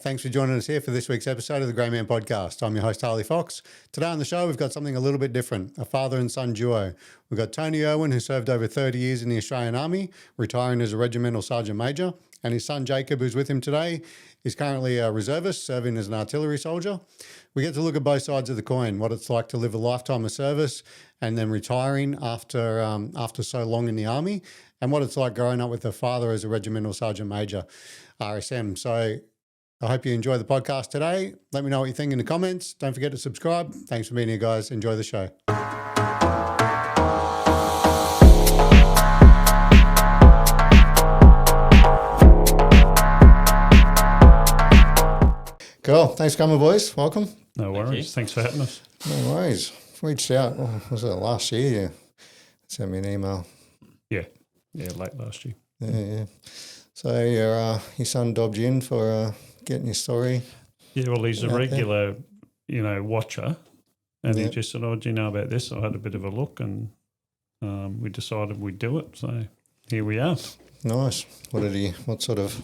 thanks for joining us here for this week's episode of the Grey Man Podcast. I'm your host, Harley Fox. Today on the show, we've got something a little bit different, a father and son duo. We've got Tony Irwin, who served over 30 years in the Australian Army, retiring as a Regimental Sergeant Major, and his son Jacob, who's with him today, is currently a reservist, serving as an artillery soldier. We get to look at both sides of the coin, what it's like to live a lifetime of service and then retiring after so long in the Army, and what it's like growing up with a father as a Regimental Sergeant Major, RSM. So I hope you enjoy the podcast today. Let me know what you think in the comments. Don't forget to subscribe. Thanks for being here, guys. Enjoy the show. Cool. Thanks for coming, boys. Welcome. No worries. Thanks for having us. No worries. Reached out, was it last year? You sent me an email. Yeah, late last year. Yeah. So your son dobbed you in for getting your story. Yeah, well, he's a regular, watcher, and he just said, "Oh, do you know about this?" I had a bit of a look, and we decided we'd do it. So here we are. Nice. What sort of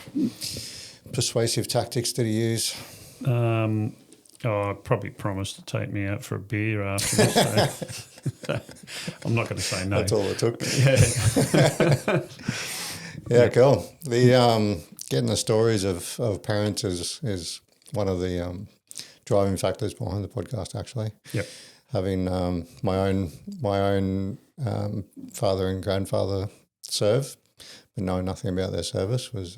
persuasive tactics did he use? I probably promised to take me out for a beer after this. So I'm not going to say no. That's all it took. Yeah. Yeah, cool. The getting the stories of parents is one of the driving factors behind the podcast. Actually, yep. Having my own father and grandfather serve, but knowing nothing about their service was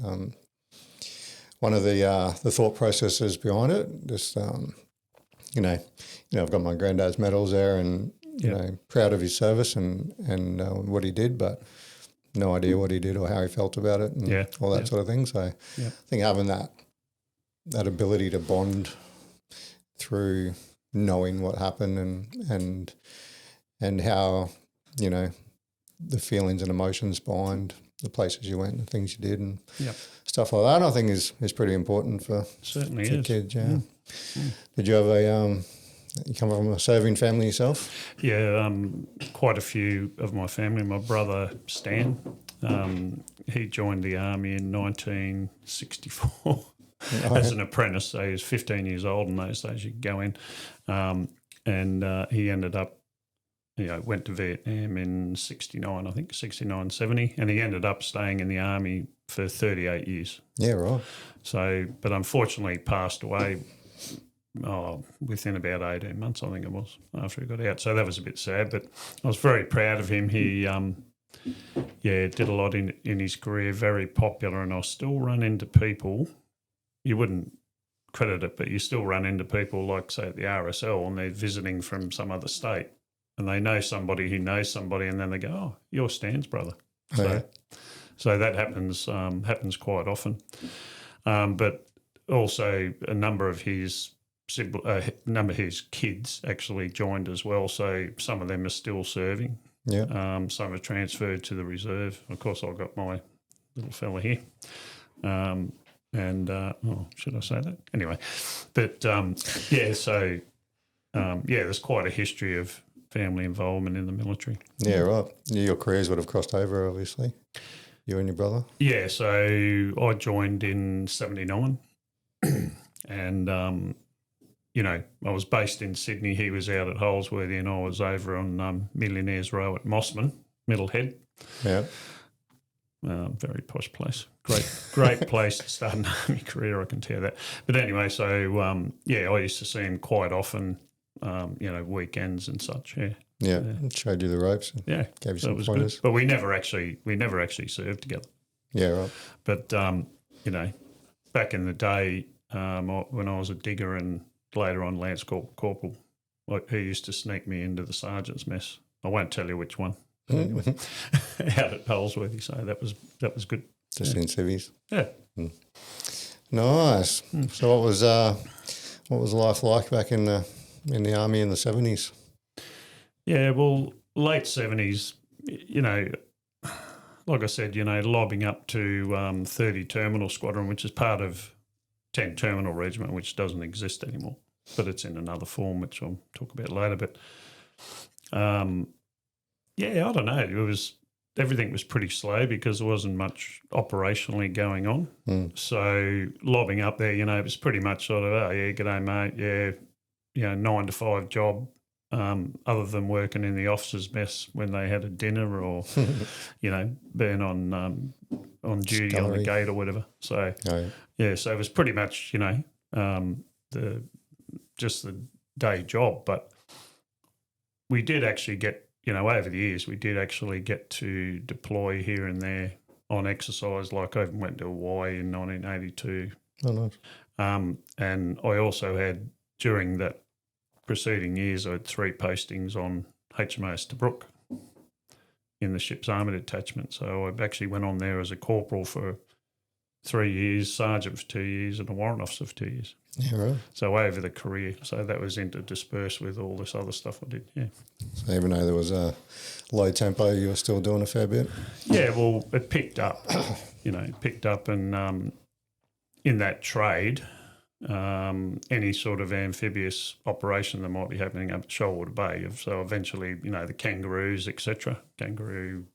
one of the thought processes behind it. Just I've got my granddad's medals there, and proud of his service and what he did, but no idea what he did or how he felt about it and all that sort of thing. So I think having that ability to bond through knowing what happened and how, the feelings and emotions behind the places you went and the things you did and stuff like that, I think is pretty important for kids. Yeah. Did you have you come from a serving family yourself? Yeah, quite a few of my family. My brother Stan, he joined the Army in 1964 as an apprentice. So he was 15 years old in those days. You could go in, and he ended up, went to Vietnam in 69, I think 69, 70, and he ended up staying in the Army for 38 years. Yeah, right. So, but unfortunately passed away within about 18 months, I think it was, after he got out. So that was a bit sad, but I was very proud of him. He, did a lot in his career, very popular, and I still run into people, you wouldn't credit it, but you still run into people like, say, at the RSL, and they're visiting from some other state, and they know somebody who knows somebody, and then they go, "Oh, you're Stan's brother." So that happens quite often. But also a number of his kids actually joined as well. So some of them are still serving. Yeah. Some are transferred to the reserve. Of course, I've got my little fella here. Should I say that? Anyway, but there's quite a history of family involvement in the military. Yeah, right. Your careers would have crossed over, obviously. You and your brother? Yeah, so I joined in 79 and, I was based in Sydney. He was out at Holsworthy and I was over on Millionaires Row at Mossman, Middlehead. Yeah. Very posh place. Great place to start an Army career, I can tell you that. But anyway, so, I used to see him quite often, weekends and such, Yeah, showed you the ropes. And gave you some pointers. Good. But we never actually served together. Yeah, right. But back in the day, when I was a digger and later on Lance Corporal, he used to sneak me into the sergeant's mess. I won't tell you which one. Anyway, out at Holsworthy, so that was good. Just in civvies. Yeah. Nice. So what was life like back in the Army in the 70s? Yeah, well, late 70s, like I said, lobbing up to 30 Terminal Squadron, which is part of 10 Terminal Regiment, which doesn't exist anymore, but it's in another form, which I'll talk about later. But, I don't know. It was everything was pretty slow because there wasn't much operationally going on. So lobbing up there, it was pretty much sort of, oh, yeah, g'day, mate, yeah, 9 to 5 job, other than working in the officers' mess when they had a dinner or, being on duty on the gate or whatever. So, so it was pretty much, just the day job. But we did actually get, over the years, we did actually get to deploy here and there on exercise. Like I went to Hawaii in 1982. Oh, nice. And I also had, during that preceding years, I had 3 postings on HMAS Tobruk in the ship's armoured detachment. So I actually went on there as a corporal for 3 years, sergeant for 2 years, and a warrant officer for 2 years. Yeah, right. So over the career. So that was interdispersed with all this other stuff I did, yeah. So even though there was a low tempo, you were still doing a fair bit? Yeah, well, it picked up, and in that trade, any sort of amphibious operation that might be happening up at Shoalwater Bay. So eventually, the kangaroos, etc. Kangaroo,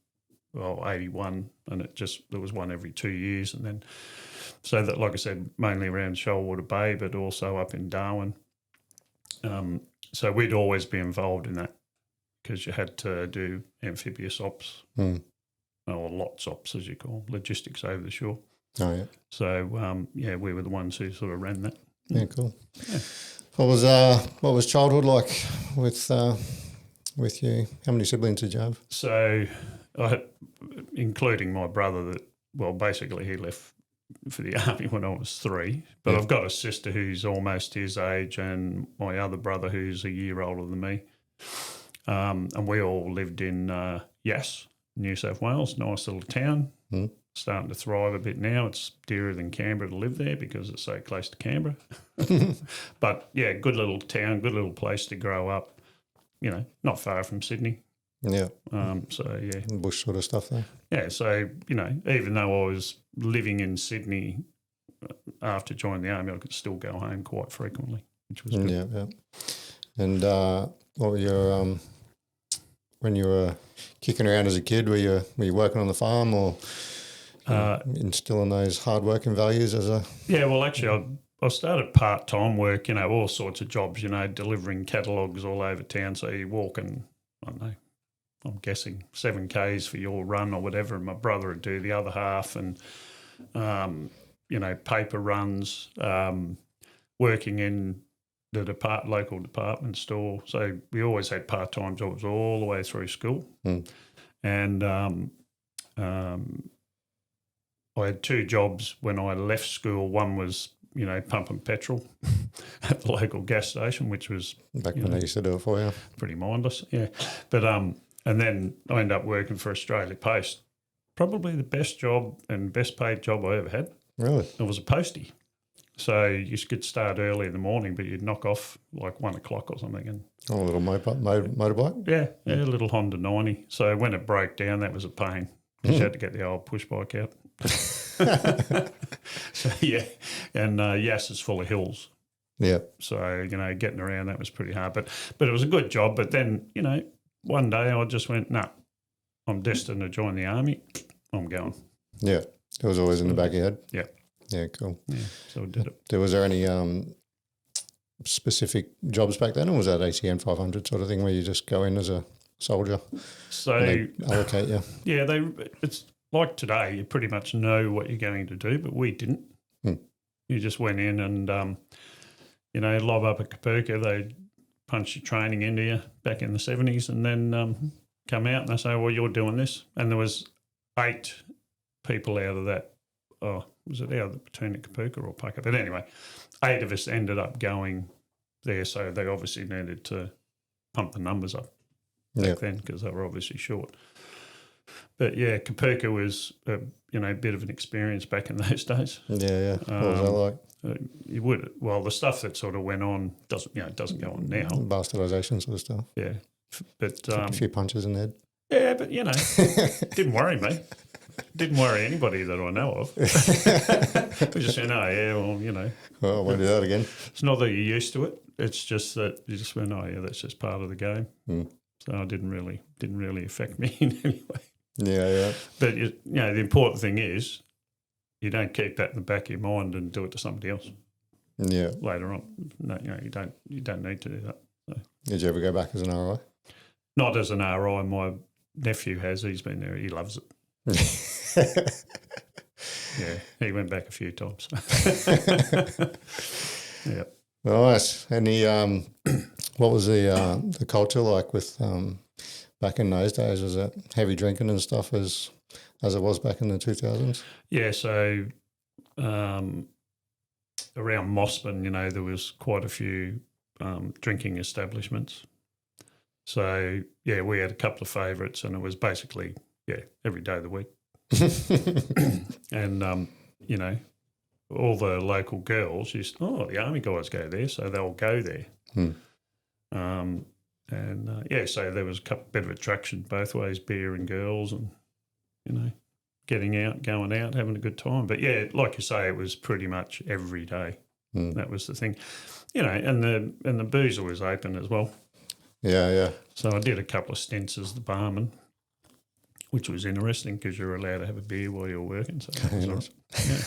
81, and there was one every 2 years, and then so that, like I said, mainly around Shoalwater Bay, but also up in Darwin. So we'd always be involved in that because you had to do amphibious ops, or lots ops, as you call them, logistics over the shore. Oh, yeah. So, we were the ones who sort of ran that. Yeah, cool. Yeah. What was childhood like with you? How many siblings did you have? So I had, including my brother, basically he left for the army when I was 3. But I've got a sister who's almost his age and my other brother who's a year older than me. And we all lived in Yass, New South Wales, nice little town. Starting to thrive a bit now. It's dearer than Canberra to live there because it's so close to Canberra. But, yeah, good little town, good little place to grow up, not far from Sydney. Yeah. So, yeah. Bush sort of stuff there. Yeah, so, even though I was living in Sydney after joining the Army, I could still go home quite frequently, which was good. Yeah. And what were your when you were kicking around as a kid, were you working on the farm or instilling those hard-working values as a... Yeah, well, actually, I started part-time work, all sorts of jobs, delivering catalogues all over town. So you're walking, I don't know, I'm guessing 7 Ks for your run or whatever, and my brother would do the other half, and, paper runs, working in the local department store. So we always had part-time jobs all the way through school. And I had 2 jobs when I left school. One was, pumping petrol at the local gas station, which was... Back when they used to do it for you. Pretty mindless, yeah. But and then I ended up working for Australia Post. Probably the best job and best paid job I ever had. Really? It was a postie. So you could start early in the morning, but you'd knock off like 1 o'clock or something. And a little motorbike? Yeah, a little Honda 90. So when it broke down, that was a pain because you had to get the old push bike out. So, yeah, and Yass is full of hills. Yeah. So, getting around, that was pretty hard. But it was a good job. But then, one day I just went, nah, I'm destined to join the Army. I'm going. Yeah. It was always in the back of your head? Yeah. Yeah, cool. Yeah, so I did it. Was there any specific jobs back then, or was that ACN 500 sort of thing where you just go in as a soldier? So they allocate you? Yeah, it's like today, you pretty much know what you're going to do, but we didn't. You just went in and, lob up a Kapurka, they'd punch your training into you back in the 70s and then come out and they say, well, you're doing this. And there was 8 people out of that. Oh, was it out of the platoon at Kapurka or Pucker? But anyway, 8 of us ended up going there, so they obviously needed to pump the numbers up back then because they were obviously short. But yeah, Kapurka was a bit of an experience back in those days. Yeah. What was that like? You would the stuff that sort of went on doesn't go on now. Bastardisation sort of stuff. Yeah, but took a few punches in the head. Yeah, but didn't worry me. Didn't worry anybody that I know of. We just went, Well, I won't do that again. It's not that you're used to it. It's just that you just went, that's just part of the game. So it didn't really affect me in any way. Yeah. But, the important thing is you don't keep that in the back of your mind and do it to somebody else later on. No, you don't need to do that. So. Did you ever go back as an RI? Not as an RI. My nephew has. He's been there. He loves it. Yeah, he went back a few times. Yeah. Nice. Any what was the culture like with back in those days? Was it heavy drinking and stuff as it was back in the 2000s? Yeah, so around Mossman, there was quite a few drinking establishments. So, yeah, we had a couple of favourites, and it was basically, every day of the week. And, all the local girls used, the Army guys go there, so they'll go there. So there was a bit of attraction both ways, beer and girls and, getting out, going out, having a good time. But, yeah, like you say, it was pretty much every day. That was the thing. And the boozer was open as well. Yeah. So I did a couple of stints as the barman, which was interesting because you're allowed to have a beer while you're working. So that was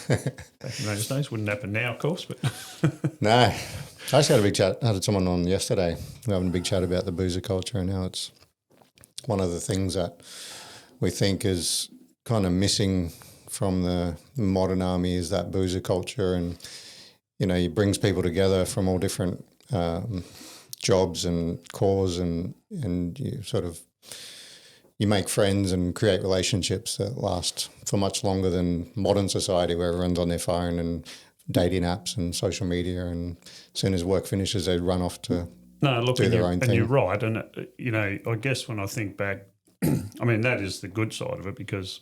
back in those days. Wouldn't happen now, of course. But No. I actually had a big chat. I had someone on yesterday. We were having a big chat about the boozer culture and how it's one of the things that we think is kind of missing from the modern army is that boozer culture. And, it brings people together from all different jobs and corps and you sort of you make friends and create relationships that last for much longer than modern society where everyone's on their phone and dating apps and social media, and as soon as work finishes they run off to do their own thing. And you're right. And, I guess when I think back, I mean, that is the good side of it because,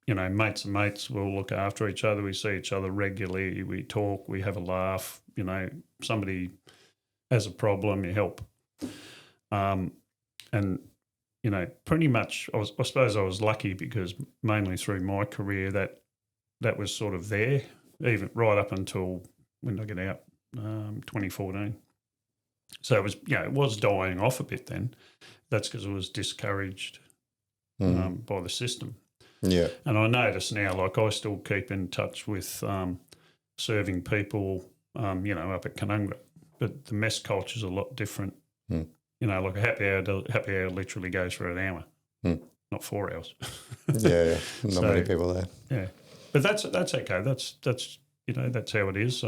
mates and mates will look after each other. We see each other regularly. We talk. We have a laugh. Somebody has a problem, you help. And pretty much, I suppose I was lucky because mainly through my career that was sort of there, even right up until when I get out, 2014. So it was, it was dying off a bit then. That's because it was discouraged by the system. Yeah. And I notice now, like I still keep in touch with serving people, up at Canungra, but the mess culture is a lot different. Like a happy hour literally goes for an hour, not 4 hours. Yeah. Not many people there. Yeah, but that's okay. That's that's how it is.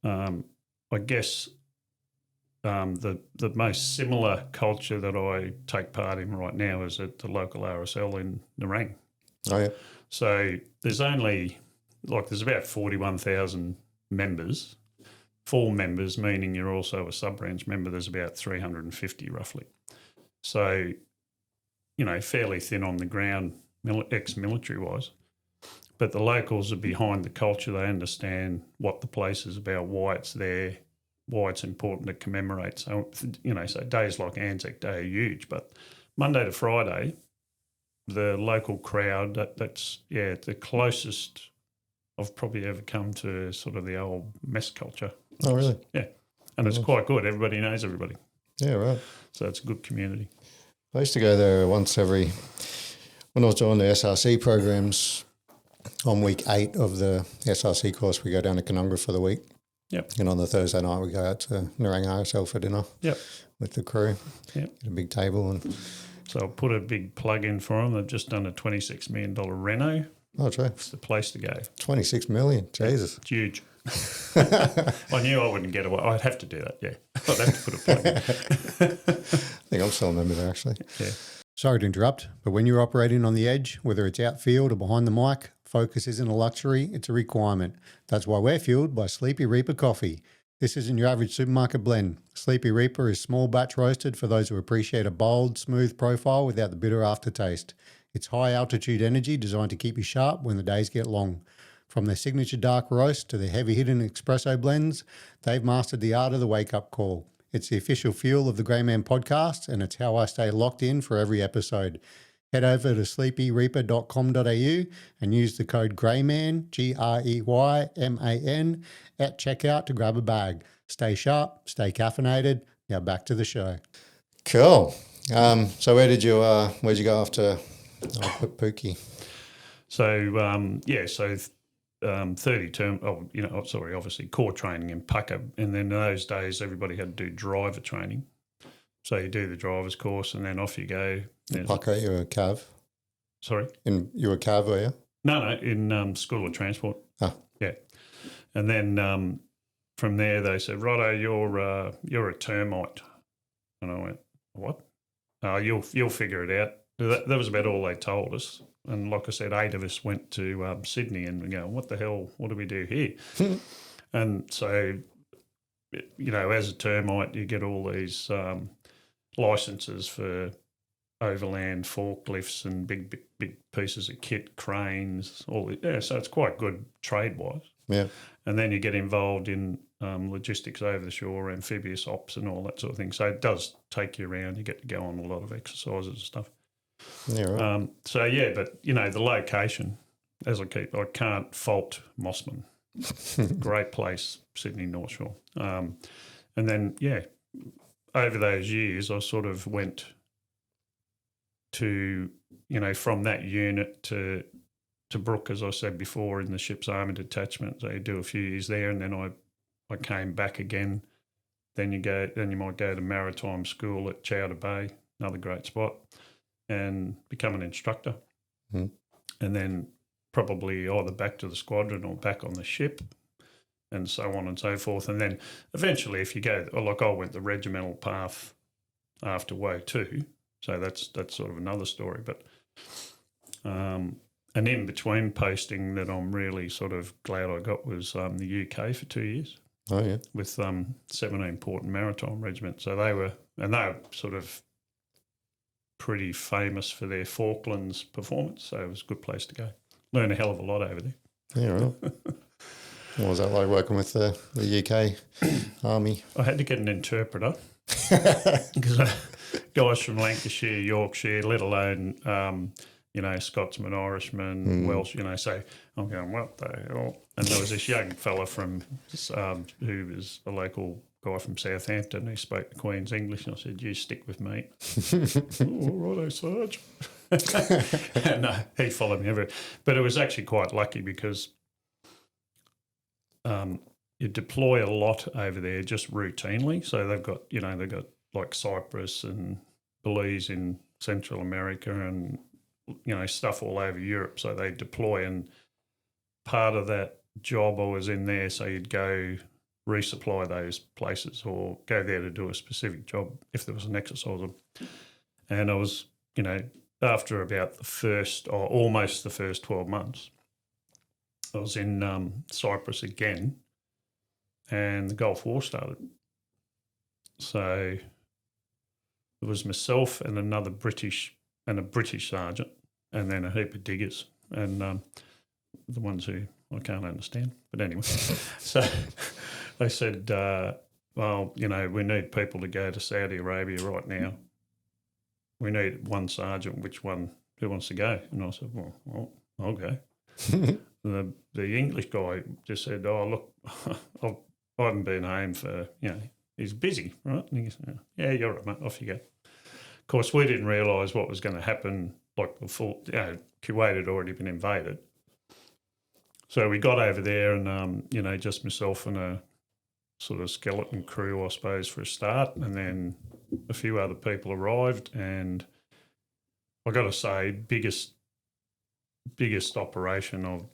I guess the most similar culture that I take part in right now is at the local RSL in Nerang. Oh yeah. So there's about 41,000 members. Full members, meaning you're also a sub-branch member, there's about 350 roughly. So, fairly thin on the ground, ex-military wise. But the locals are behind the culture. They understand what the place is about, why it's there, why it's important to commemorate. So, so days like Anzac Day are huge. But Monday to Friday, the local crowd, that's the closest I've probably ever come to sort of the old mess culture. Oh, really? Yeah. And it's quite good. Everybody knows everybody. Yeah, right. So it's a good community. I used to go there when I was doing the SRC programs on week 8 of the SRC course, we go down to Canungra for the week. Yep. And on the Thursday night, we go out to Nerang RSL for dinner. Yep. With the crew. Yep. Get a big table. And so I'll put a big plug in for them. They've just done a $26 million reno. Oh, true. It's the place to go. 26 million. Jesus. It's huge. I knew I wouldn't get away. I'd have to do that, yeah. I'd have to put a plug in. I think I'm still a member there, actually. Yeah. Sorry to interrupt, but when you're operating on the edge, whether it's outfield or behind the mic, focus isn't a luxury, it's a requirement. That's why we're fueled by Sleepy Reaper coffee. This isn't your average supermarket blend. Sleepy Reaper is small batch roasted for those who appreciate a bold, smooth profile without the bitter aftertaste. It's high altitude energy designed to keep you sharp when the days get long. From their signature dark roast to their heavy hitting espresso blends, they've mastered the art of the wake up call. It's the official fuel of the Grey Man podcast, and it's how I stay locked in for every episode. Head over to sleepyreaper.com.au and use the code GREYMAN, GREYMAN, at checkout to grab a bag. Stay sharp, stay caffeinated. Now back to the show. Cool. So where'd you go after Pookie? So 30 term. Obviously core training in Pucka, and then in those days everybody had to do driver training. So you do the driver's course, and then off you go. Pucka, you were a cav. Sorry, you were a cav, were you? No, in School of Transport. Ah. Yeah, and then from there they said, "Righto, you're a termite," and I went, "What? You'll figure it out." That was about all they told us. And like I said, 8 of us went to Sydney, and we go, "What the hell? What do we do here?" And so, as a termite, you get all these licenses for overland forklifts and big pieces of kit, cranes, so it's quite good trade-wise. Yeah. And then you get involved in logistics over the shore, amphibious ops and all that sort of thing. So it does take you around. You get to go on a lot of exercises and stuff. Yeah, right. But, the location, I can't fault Mossman. Great place, Sydney North Shore. And then, over those years, I sort of went to, from that unit to Brooke, as I said before, in the ship's army detachment. So you do a few years there, and then I came back again. Then you might go to maritime school at Chowder Bay, another great spot, and become an instructor. And then probably either back to the squadron or back on the ship, and so on and so forth. And then eventually, if you go, I went the regimental path after WO 2, so that's sort of another story. But an in-between posting that I'm really sort of glad I got was the UK for 2 years. Oh, yeah. With 17 Port and Maritime Regiment. So they were sort of pretty famous for their Falklands performance. So it was a good place to go. Learn a hell of a lot over there. Yeah, right. What was that like working with the UK Army? I had to get an interpreter because guys from Lancashire, Yorkshire, let alone Scotsman, Irishman, Welsh, so I'm going, what the hell? And there was this young fella from who was a local guy from Southampton who spoke the Queen's English, and I said, "You stick with me." "Oh, righto, Sarge." And he followed me everywhere. But it was actually quite lucky because you deploy a lot over there just routinely. So they've got like Cyprus and Belize in Central America and stuff all over Europe. So they deploy, and part of that job I was in there, so you'd go resupply those places or go there to do a specific job if there was an exercise. And I was, after about almost the first 12 months, I was in Cyprus again, and the Gulf War started. So it was myself and a British sergeant, and then a heap of diggers, and the ones who I can't understand. But anyway, so they said, we need people to go to Saudi Arabia right now. We need one sergeant. Who wants to go? And I said, well I'll go. The English guy just said, "Oh, look, I haven't been home for, he's busy, right?" And he said, "Yeah, you're right, mate, off you go." Of course, we didn't realise what was going to happen, like before, Kuwait had already been invaded. So we got over there and, just myself and a sort of skeleton crew, I suppose, for a start, and then a few other people arrived, and I got to say, biggest operation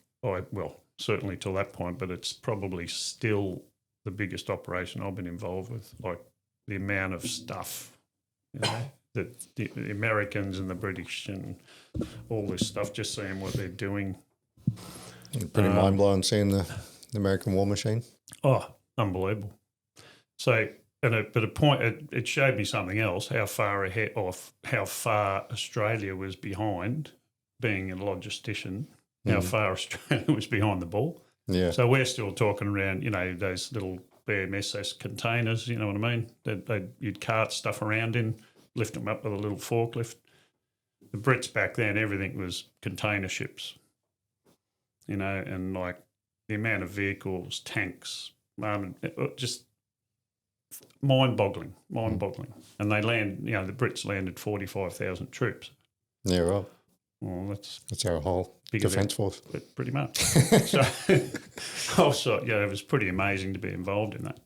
certainly till that point, but it's probably still the biggest operation I've been involved with, like the amount of stuff, that the Americans and the British and all this stuff, just seeing what they're doing. Pretty mind-blowing seeing the American war machine. Oh, unbelievable. So, it showed me something else, how far ahead, or how far Australia was behind, being a logistician, how far Australia was behind the ball. Yeah. So we're still talking around, those little BMSS containers, you know what I mean? You'd cart stuff around in, lift them up with a little forklift. The Brits back then, everything was container ships, and like the amount of vehicles, tanks, just mind-boggling. And they the Brits landed 45,000 troops. Yeah, right. Well, that's our whole defence force. Pretty much. So it was pretty amazing to be involved in that.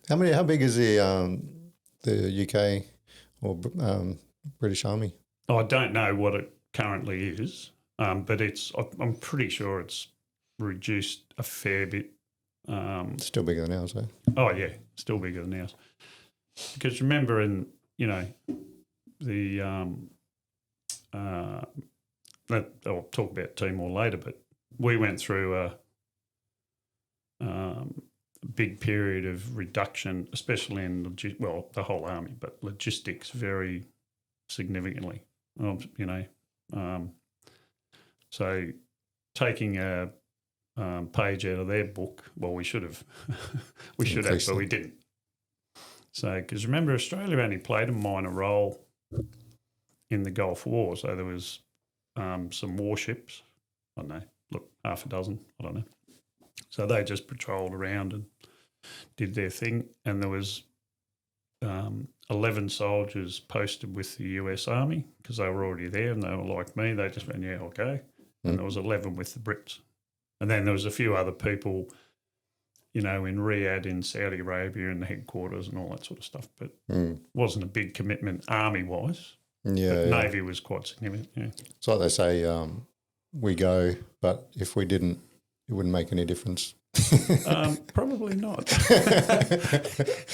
How big is the UK or British Army? I don't know what it currently is, but I'm pretty sure it's reduced a fair bit. Still bigger than ours, eh? Oh yeah, still bigger than ours. Because remember, I'll talk about Timor later, but we went through a big period of reduction, especially in the whole army, but logistics very significantly. So taking a page out of their book, well, we should have, but we didn't. So, because remember, Australia only played a minor role in the Gulf War. So there was some warships, I don't know, half a dozen, I don't know. So they just patrolled around and did their thing. And there was 11 soldiers posted with the US Army because they were already there and they were like me. They just went, yeah, okay. And there was 11 with the Brits. And then there was a few other people, in Riyadh in Saudi Arabia in the headquarters and all that sort of stuff. But it wasn't a big commitment army-wise. Yeah, Navy was quite significant, yeah. It's like they say, we go, but if we didn't, it wouldn't make any difference. Probably not.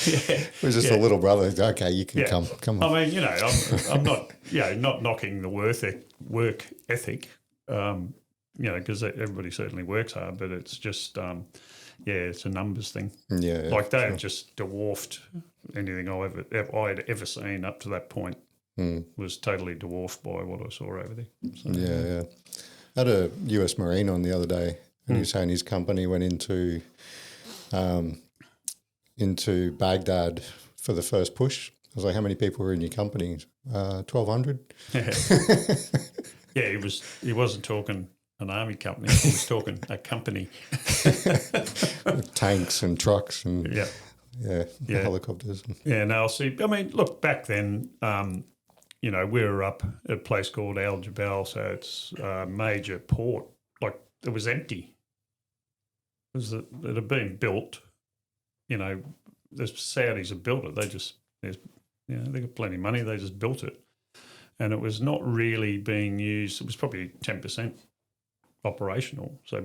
It was just a little brother. Okay, you can come on. I mean, I'm not knocking the work ethic, because everybody certainly works hard, but it's just, it's a numbers thing. Yeah. Like they have just dwarfed anything I'd ever seen up to that point. Was totally dwarfed by what I saw over there. So, yeah. I had a US Marine on the other day, and he was saying his company went into Baghdad for the first push. I was like, how many people were in your company? 1,200? Yeah, he wasn't talking an army company. He was talking a company. With tanks and trucks and helicopters. Yeah, no, see, I mean, look, back then, we were up at a place called Al Jabal, so it's a major port. Like, it was empty. It had been built. The Saudis have built it. They got plenty of money. They just built it. And it was not really being used. It was probably 10% operational. So,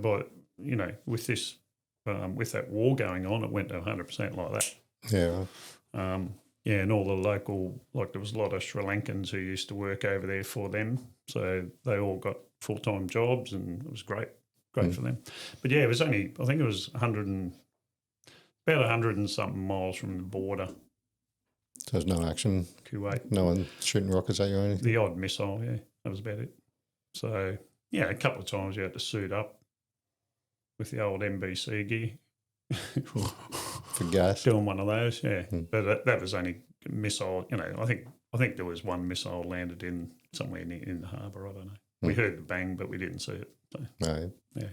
with this, with that war going on, it went to 100% like that. Yeah. And all the local, there was a lot of Sri Lankans who used to work over there for them. So they all got full-time jobs and it was great for them. But yeah, it was only, I think it was about 100 and something miles from the border. So there's no action? Kuwait. No one shooting rockets at you or anything? The odd missile, yeah. That was about it. So, yeah, a couple of times you had to suit up with the old NBC gear. For gas? Doing one of those, yeah. But that was only missile, I think there was one missile landed in somewhere in the harbour, I don't know. We heard the bang, but we didn't see it. So, yeah.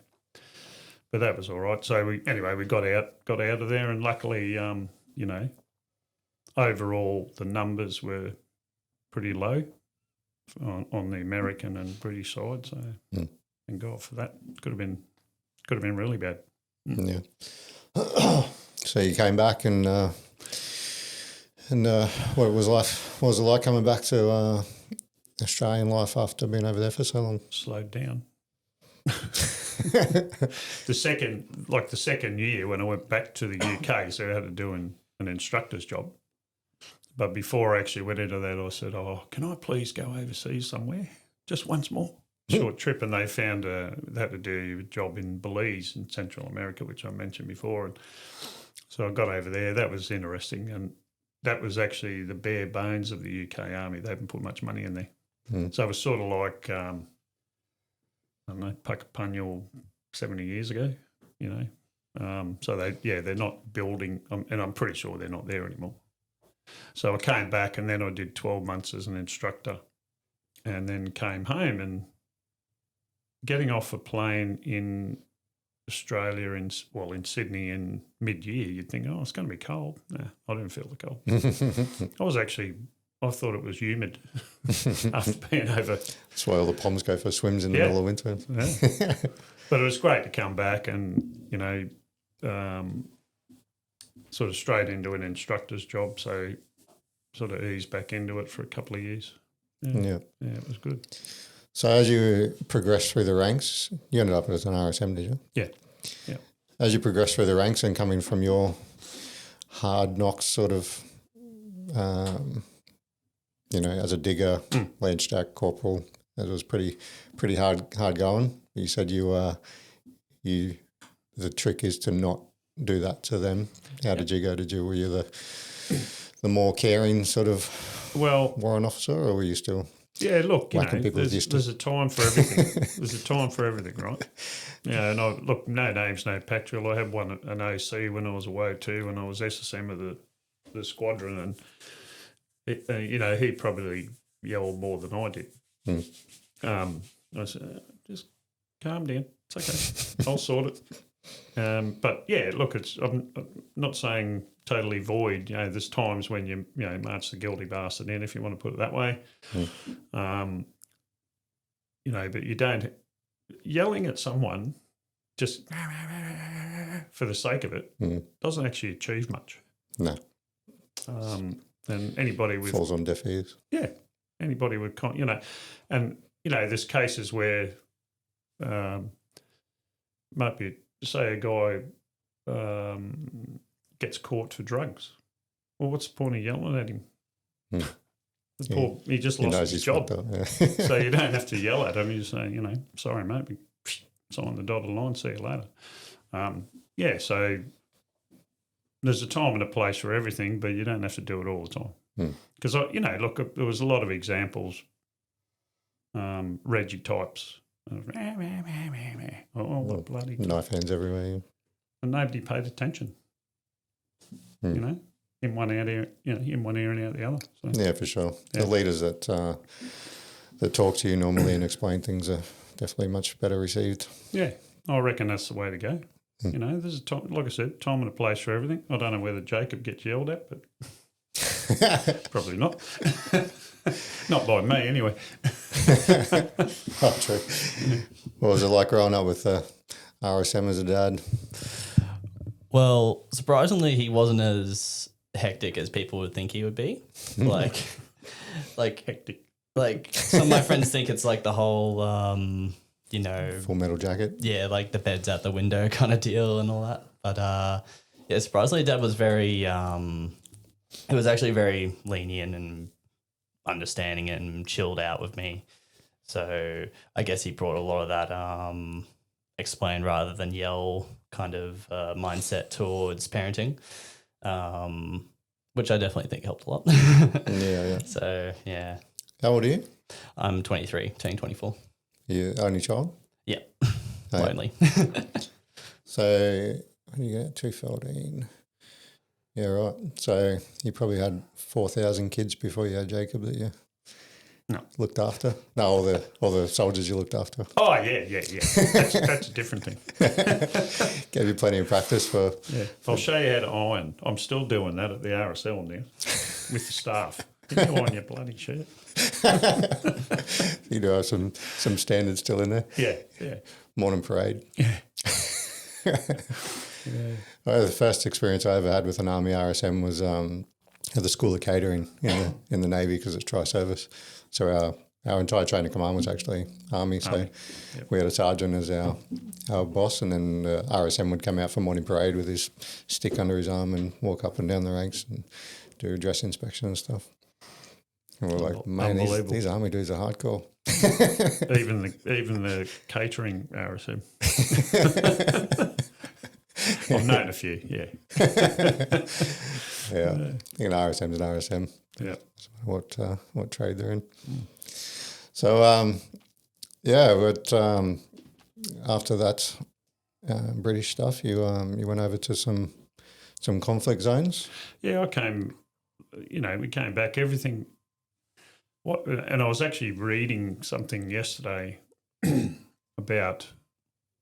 But that was all right. So, we got out of there and luckily, overall the numbers were pretty low on the American and British side. So, thank God for that. Could have been really bad. Yeah. So you came back and what was it like coming back to Australian life after being over there for so long? Slowed down. The second year when I went back to the UK, so I had to do an instructor's job. But before I actually went into that, I said, can I please go overseas somewhere? Just once more. Short trip, and they found they had to do a job in Belize in Central America, which I mentioned before. And so I got over there. That was interesting, and that was actually the bare bones of the UK Army. They haven't put much money in there. So it was sort of like, I don't know, Puckapunyal 70 years ago, So they're not building, and I'm pretty sure they're not there anymore. So I came back, and then I did 12 months as an instructor, and then came home and getting off a plane in Australia in Sydney in mid-year, you'd think, oh, it's going to be cold. No, I didn't feel the cold. I thought it was humid after being over. That's why all the Poms go for swims in the middle of winter. Yeah. But it was great to come back and, sort of straight into an instructor's job. So sort of eased back into it for a couple of years. Yeah, it was good. So as you progressed through the ranks, you ended up as an RSM, did you? Yeah. As you progressed through the ranks and coming from your hard knocks sort of, as a digger, lance jack, corporal, it was pretty hard going. You said the trick is to not do that to them. How did you go? Were you the more caring sort of warrant officer, or were you still? Yeah, look, there's a time for everything. There's a time for everything, right? Yeah, and no names, no pactual. I had an OC when I was away too, when I was SSM of the squadron, and he probably yelled more than I did. I said, just calm down. It's okay. I'll sort it. But yeah, look, I'm not saying totally void. There's times when you march the guilty bastard in, if you want to put it that way. But you don't yelling at someone just for the sake of it doesn't actually achieve much. No. And anybody with falls on deaf ears. Yeah, anybody would, and there's cases where might be, say, a guy gets caught for drugs. Well, what's the point of yelling at him? He just lost his job. So you don't have to yell at him. You just say, sorry, mate, sign the dotted line, see you later. So there's a time and a place for everything, but you don't have to do it all the time. Because, look, there was a lot of examples, Reggie types. Oh, what bloody... Knife hands everywhere. And nobody paid attention, in one ear and out the other. So. Yeah, for sure. Yeah. The leaders that talk to you normally and explain things are definitely much better received. Yeah, I reckon that's the way to go. There's a time, like I said, time and a place for everything. I don't know whether Jacob gets yelled at, but probably not. Not by me, anyway. Oh, true. What was it like growing up with RSM as a dad? Well, surprisingly, he wasn't as hectic as people would think he would be. Like Hectic. Like some of my friends think it's like the whole, Full Metal Jacket. Yeah, like the bed's out the window kind of deal and all that. But surprisingly, Dad was he was actually very lenient and understanding and chilled out with me. So I guess he brought a lot of that explain rather than yell kind of mindset towards parenting, which I definitely think helped a lot. Yeah. So, yeah. How old are you? I'm 23, turning 24. You only child? Yeah, lonely. So, when you get 214, yeah, right. So you probably had 4,000 kids before you had Jacob that you looked after? No, all the soldiers you looked after. Oh, yeah. That's a different thing. Gave you plenty of practice for... Yeah. I'll show you how to iron. I'm still doing that at the RSL now with the staff. Can you iron your bloody shirt? You do have some standards still in there. Yeah. Morning parade. Yeah. Well, the first experience I ever had with an Army RSM was at the School of Catering in the Navy, because it's tri-service. So our entire chain of command was actually Army. So we had a sergeant as our boss, and then the RSM would come out for morning parade with his stick under his arm and walk up and down the ranks and do a dress inspection and stuff. And we're like, man, these Army dudes are hardcore. Even the catering RSM. I've known a few, yeah. Yeah, I think an RSM's an RSM. Yeah. What trade they're in. So, but after that British stuff, you went over to some conflict zones? Yeah, I came, we came back, everything. And I was actually reading something yesterday about,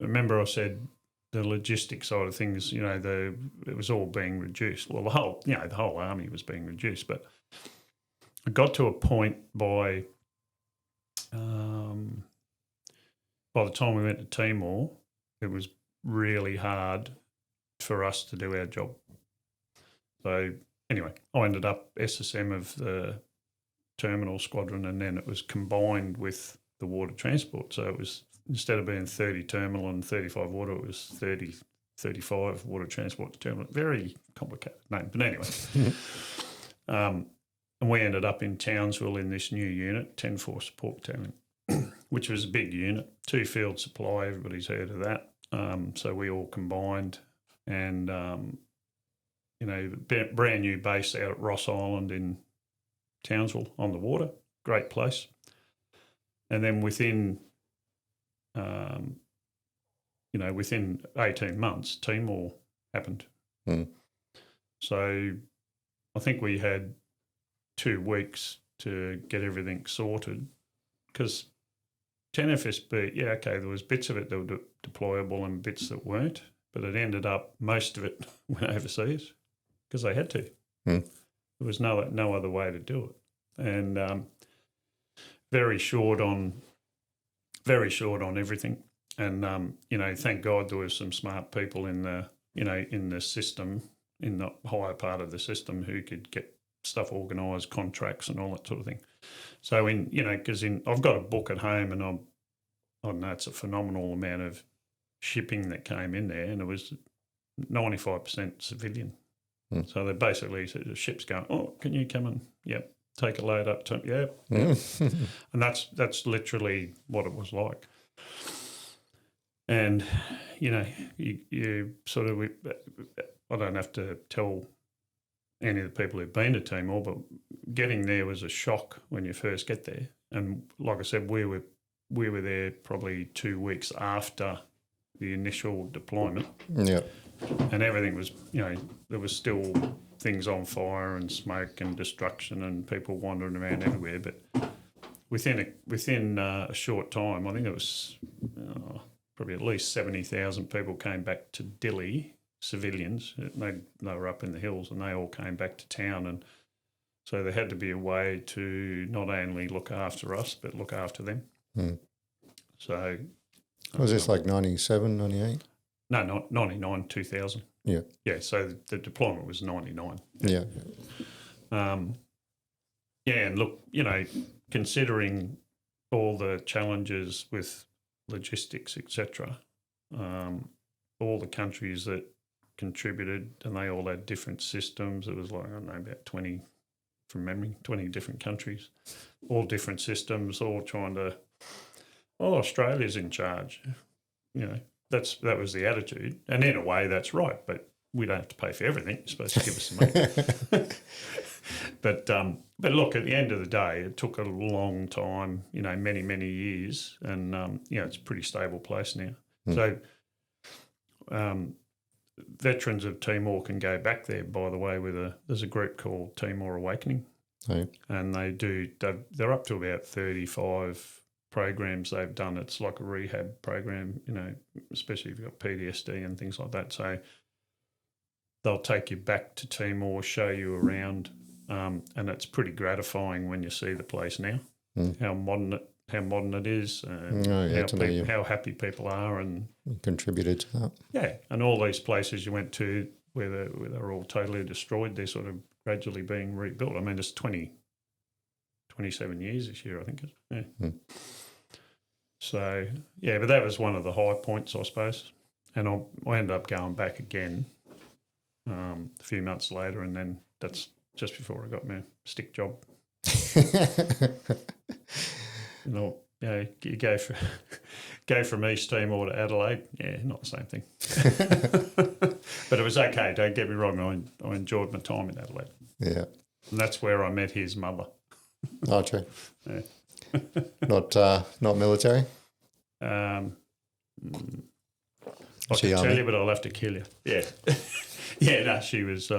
remember I said the logistics side of things, it was all being reduced. Well, the whole army was being reduced, but it got to a point by the time we went to Timor, it was really hard for us to do our job. So anyway, I ended up SSM of the terminal squadron, and then it was combined with the water transport. So it was, instead of being 30 terminal and 35 water, it was 30, 35 water transport to terminal. Very complicated name. But anyway, and we ended up in Townsville in this new unit, 10-4 Support Battalion, which was a big unit, 2 field supply. Everybody's heard of that. So we all combined, and, brand new base out at Ross Island in Townsville on the water, great place. And then within 18 months, Timor happened. So I think we had 2 weeks to get everything sorted, because 10 FSB, there was bits of it that were deployable and bits that weren't, but it ended up, most of it went overseas because they had to. There was no other way to do it. And very short on everything. And, thank God there was some smart people in the system, in the higher part of the system, who could get stuff organised, contracts and all that sort of thing. So I've got a book at home, and I don't know, it's a phenomenal amount of shipping that came in there, and it was 95% civilian. So they basically said, the ship's going, oh, can you come and, take a load up to, and that's literally what it was like. And, you sort of, I don't have to tell any of the people who've been to Timor, but getting there was a shock when you first get there. And like I said, we were there probably 2 weeks after the initial deployment. Yeah. And everything was, there was still things on fire and smoke and destruction and people wandering around everywhere. But within a short time, I think it was probably at least 70,000 people came back to Dili, civilians. They were up in the hills, and they all came back to town. And so there had to be a way to not only look after us, but look after them. So... Was this like 97, 98? No, not 99, 2000. Yeah. Yeah, so the deployment was 99. Yeah. And look, considering all the challenges with logistics, etc., all the countries that contributed, and they all had different systems. It was like, I don't know, about 20, from memory, 20 different countries, all different systems, all trying to, Australia's in charge. That was the attitude. And in a way, that's right, but we don't have to pay for everything. You're supposed to give us some money. But look, at the end of the day, it took a long time, many, many years, and, it's a pretty stable place now. So veterans of Timor can go back there, by the way, there's a group called Timor Awakening. Oh. And they're up to about 35 programs they've done. It's like a rehab program, especially if you've got PTSD and things like that. So they'll take you back to Timor, show you around, and it's pretty gratifying when you see the place now, how modern it is, how happy people are, and contributed to that. Yeah, and all these places you went to where they're all totally destroyed, they're sort of gradually being rebuilt. I mean, it's 27 years this year, I think. Yeah. So, but that was one of the high points, I suppose. And I ended up going back again a few months later, and then that's just before I got my stick job. You go from East Timor to Adelaide. Yeah, not the same thing. But it was okay, don't get me wrong. I enjoyed my time in Adelaide. Yeah. And that's where I met his mother. Oh, true. Yeah. Not military? I can tell you, but I'll have to kill you. Yeah. She was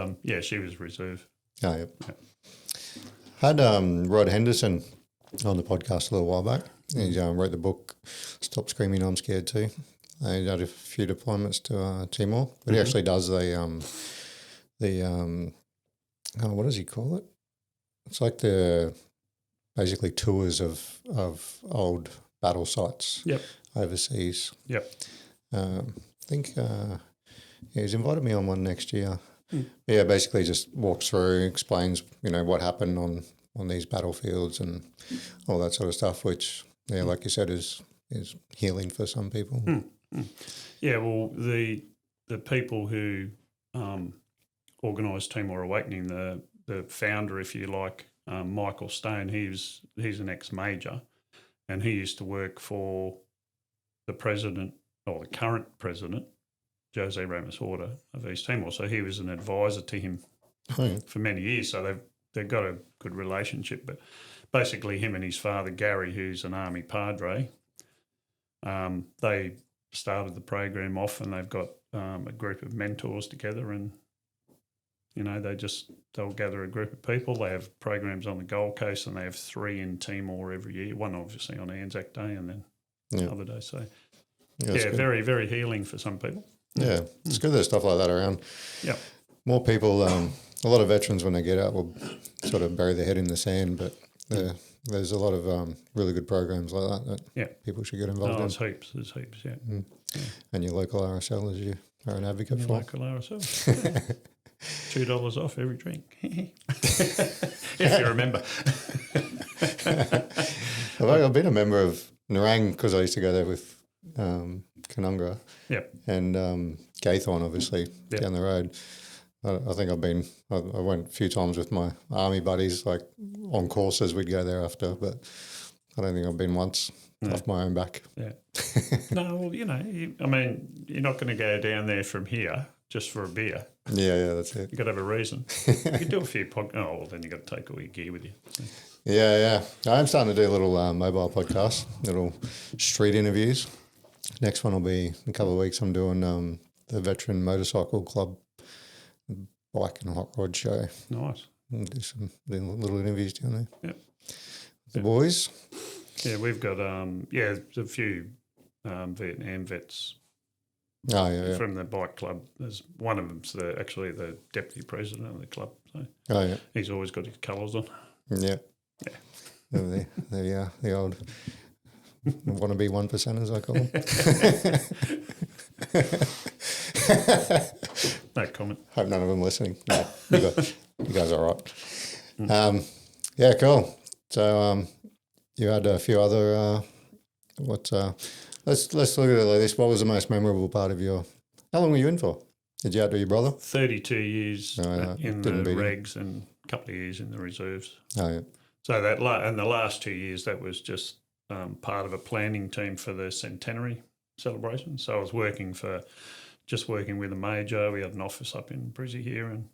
reserve. Oh, yeah. Had Rod Henderson on the podcast a little while back. He wrote the book Stop Screaming, I'm Scared Too. He had a few deployments to Timor, but he actually does what does he call it? It's like the basically tours of old battle sites overseas. Yep. I think he's invited me on one next year. Yeah, basically just walks through, explains, what happened on these battlefields and all that sort of stuff, which, like you said, is healing for some people. Yeah, well, the people who organised Timor Awakening, the founder, if you like, Michael Stone, he's an ex-major, and he used to work for the president, or the current president, Jose Ramos Horta of East Timor. So he was an advisor to him for many years. So they've got a good relationship. But basically, him and his father Gary, who's an Army Padre, they started the program off, and they've got a group of mentors together, and they'll gather a group of people. They have programs on the Gold Coast, and they have 3 in Timor every year. One obviously on Anzac Day, and then other days. So very, very healing for some people. Yeah, it's good there's stuff like that around. Yeah, more people. A lot of veterans when they get out will sort of bury their head in the sand, but there's a lot of really good programs like that people should get involved in. There's heaps, yeah. And your local RSL, as you are an advocate Your for. local RSL. $2 off every drink. If you remember. I've been a member of Nerang because I used to go there with Canungra and Gathorn, obviously, down the road. I think I went a few times with my army buddies, like on courses we'd go there after, but I don't think I've been once off my own back. Yeah. No, well, you're not going to go down there from here just for a beer. Yeah, that's it. You've got to have a reason. You can do a few then you've got to take all your gear with you. Yeah. I'm starting to do a little mobile podcast, little street interviews. Next one will be in a couple of weeks. I'm doing the Veteran Motorcycle Club bike and hot rod show. Nice. We'll do some little interviews down there. Yep. The boys. Yeah, we've got a few Vietnam vets. From the bike club. There's one of them's actually the deputy president of the club. So he's always got his colours on. Yeah. The old wannabe 1%ers, I call them. No comment. Hope none of them listening. No, you guys are right. Yeah, cool. So you had a few other. Let's look at it like this. What was the most memorable part of your? How long were you in for? Did you out with your brother? 32 years in the regs and a couple of years in the reserves. Oh yeah. So and the last 2 years that was just part of a planning team for the centenary celebration. So I was working with a major. We had an office up in Brizzy here, and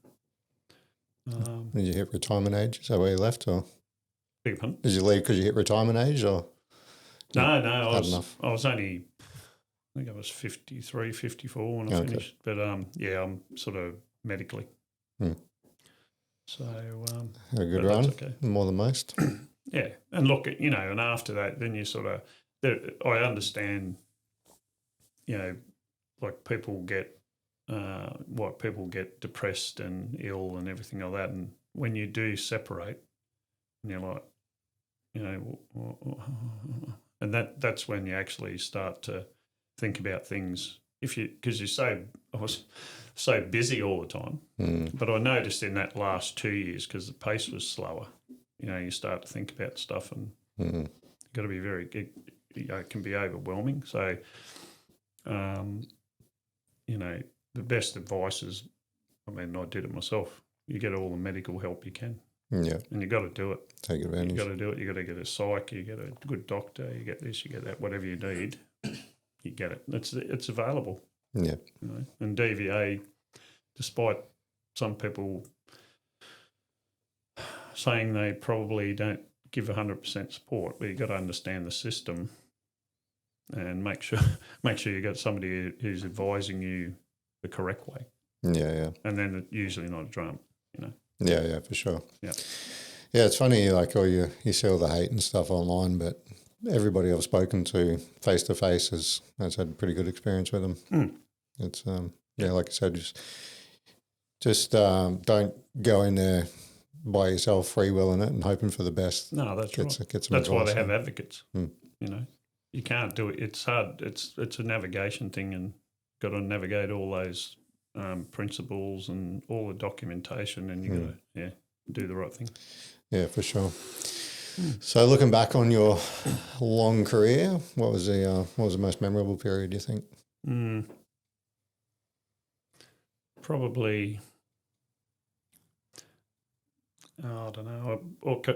did you hit retirement age? Is that where you left, or did you leave because you hit retirement age, or? No, I was only, I think I was 53, 54 when I finished. But I'm sort of medically. So had a good run, okay. More than most. Yeah, and look, and after that, then you sort of, I understand, like people get depressed and ill and everything like that, and when you do separate, and you're like, and that's when you actually start to think about things. Because I was so busy all the time, but I noticed in that last 2 years, because the pace was slower, you start to think about stuff, and you've got to be it can be overwhelming. So, the best advice is, I did it myself. You get all the medical help you can. Yeah. And you got to do it. Take advantage. You got to do it. You got to get a psych. You get a good doctor. You get this. You get that. Whatever you need, you get it. It's available. Yeah. And DVA, despite some people saying they probably don't give 100% support, but you got to understand the system and make sure you got somebody who's advising you the correct way. Yeah. And then usually not a drum. Yeah, for sure. Yeah. Yeah, it's funny, like you see all the hate and stuff online, but everybody I've spoken to face to face has had a pretty good experience with them. It's like I said, just don't go in there by yourself, freewheeling it and hoping for the best. No, that's right. That's why they have advocates. You know, you can't do it. It's hard. It's a navigation thing, and got to navigate all those principles and all the documentation, and you got to do the right thing. Yeah, for sure. So looking back on your long career, what was the most memorable period, do you think? Probably, I don't know.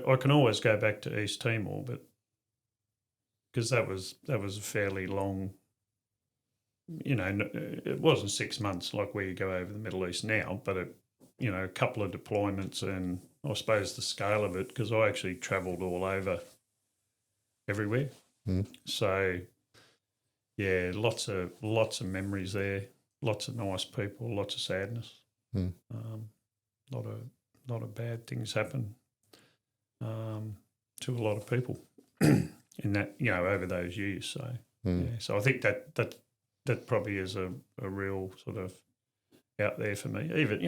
I can always go back to East Timor, but because that was a fairly long. You know, it wasn't 6 months like where you go over the Middle East now, but a couple of deployments, and I suppose the scale of it, because I actually travelled all over, everywhere. So, yeah, lots of memories there, lots of nice people, lots of sadness. A lot of bad things happen to a lot of people in that, over those years. So, so I think that probably is a real sort of out there for me. Even,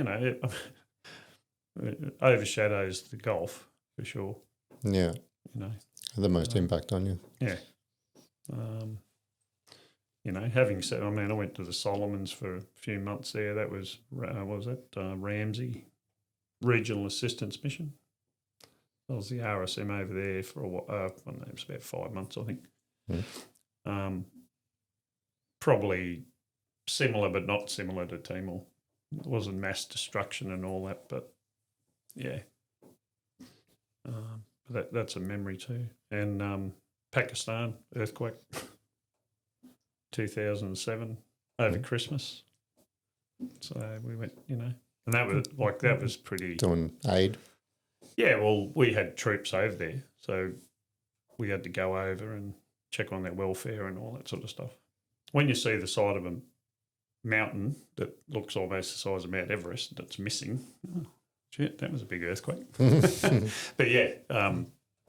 it overshadows the golf for sure. Yeah. The most impact on you. Yeah. Having said, I went to the Solomons for a few months there. That was, Ramsey Regional Assistance Mission. I was the RSM over there for a while. I don't know, it was about 5 months, I think. Probably similar, but not similar to Timor. It wasn't mass destruction and all that, but yeah. That's a memory too. And Pakistan earthquake, 2007 over Christmas. So we went, and that was pretty. Doing aid. Yeah, well, we had troops over there, so we had to go over and check on their welfare and all that sort of stuff. When you see the side of a mountain that looks almost the size of Mount Everest that's missing, shit, that was a big earthquake. But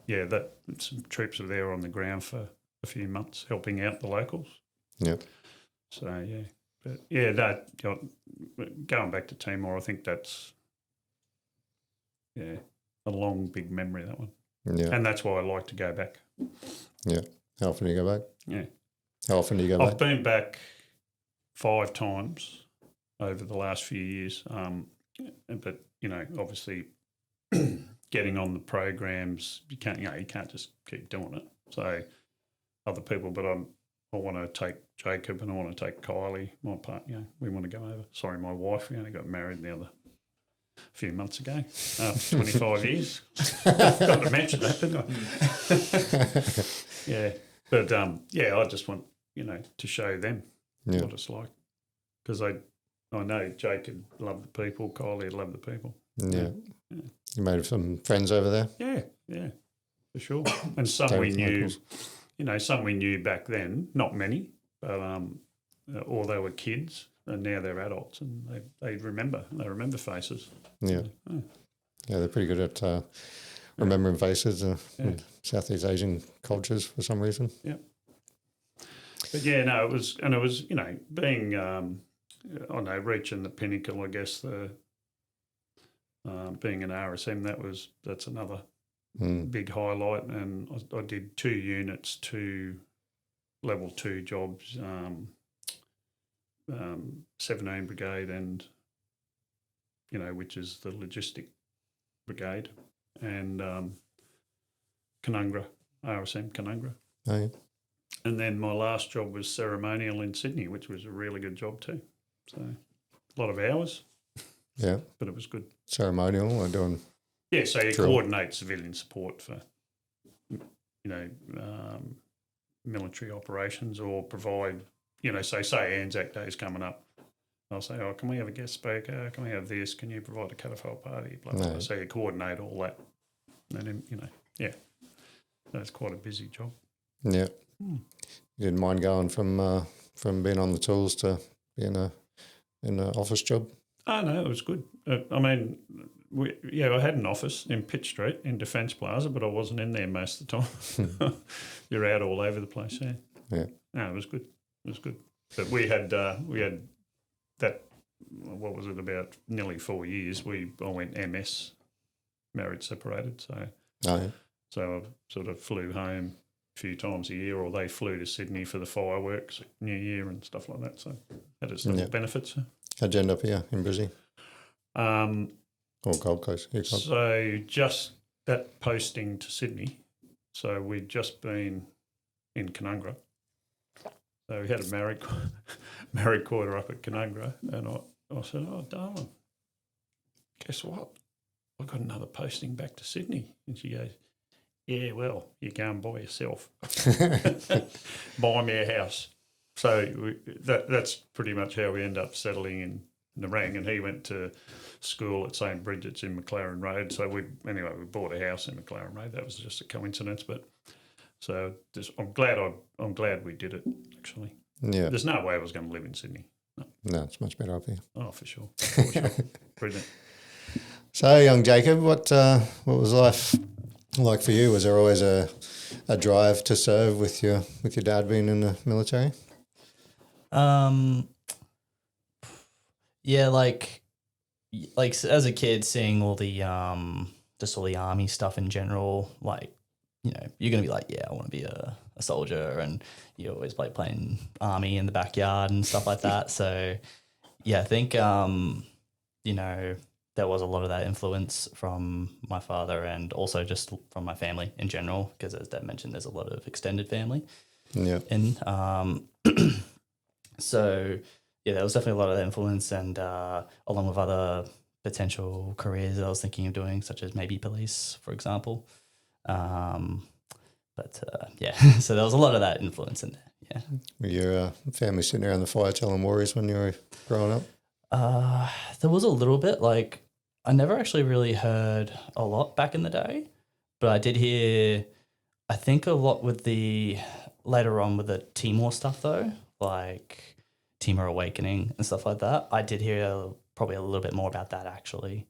that some troops were there on the ground for a few months helping out the locals. Yeah. So, yeah. But, going back to Timor, I think that's, a long, big memory, that one. Yeah. And that's why I like to go back. Yeah. How often do you go back? Yeah. How often do you go back? I've been back 5 times over the last few years. But, obviously getting on the programs, you can't just keep doing it. So other people, but I want to take Jacob and I want to take Kylie, my partner, we want to go over. Sorry, my wife, we only got married a few months ago, 25 years. Got to mention that, didn't I? Yeah. But, I just want, to show them what it's like. Because I know Jacob loved the people, Kylie loved the people. Yeah. You made some friends over there? Yeah, for sure. And some we knew, some we knew back then, not many, but or they were kids and now they're adults and they remember faces. Yeah. Yeah, they're pretty good at remembering faces in Southeast Asian cultures for some reason. Yeah. But it was being, reaching the pinnacle, I guess, being an RSM, that's another big highlight. And I did 2 units, 2 level 2 jobs, 17 Brigade and, which is the logistic brigade, and Canungra, RSM Canungra. Oh, yeah. And then my last job was ceremonial in Sydney, which was a really good job too. So a lot of hours. Yeah. But it was good. Ceremonial or doing... Yeah, so you drill. Coordinate civilian support for, military operations or provide, say Anzac Day is coming up. I'll say, can we have a guest speaker? Can we have this? Can you provide a catafalque party? Blah, blah, blah. So you coordinate all that. And then, that's quite a busy job. Yeah. You didn't mind going from being on the tools to being in an office job? Oh, no, it was good. I mean, I had an office in Pitt Street in Defence Plaza, but I wasn't in there most of the time. You're out all over the place, yeah. Yeah. No, it was good. It was good. But we had that, what was it, about nearly 4 years. I went MS, married, separated. So I sort of flew home a few times a year, or they flew to Sydney for the fireworks, New Year and stuff like that. So had its little benefits. How'd you end up here in Brizzy? Or Gold Coast? So just that posting to Sydney. So we'd just been in Canungra. So we had a married quarter up at Canungra, and I said, "Oh, darling, guess what? I've got another posting back to Sydney." And she goes, "Yeah, well, you go and buy yourself. Buy me a house." So that's pretty much how we end up settling in Nerang, and he went to school at St Bridget's in McLaren Road. So we bought a house in McLaren Road. That was just a coincidence, but so I'm glad we did it, actually. Yeah. There's no way I was going to live in Sydney. No, it's much better up here. Oh, for sure. For sure. Brilliant. So, young Jacob, what was life like for you? Was there always a drive to serve with your dad being in the military? Yeah, like as a kid, seeing all the just all the army stuff in general, like, you know, you're gonna be like, yeah, I want to be a soldier, and you always like playing army in the backyard and stuff like that. So yeah, I think you know, there was a lot of that influence from my father, and also just from my family in general, because as Dad mentioned, there's a lot of extended family. Yeah. And so yeah, there was definitely a lot of influence, and along with other potential careers that I was thinking of doing, such as maybe police, for example. But yeah, so there was a lot of that influence in there. Yeah. Were your family sitting around the fire telling worries when you were growing up? There was a little bit. Like, I never actually really heard a lot back in the day, but I did hear, I think, a lot with later on with the Timor stuff though, like Timor Awakening and stuff like that. I did hear probably a little bit more about that actually,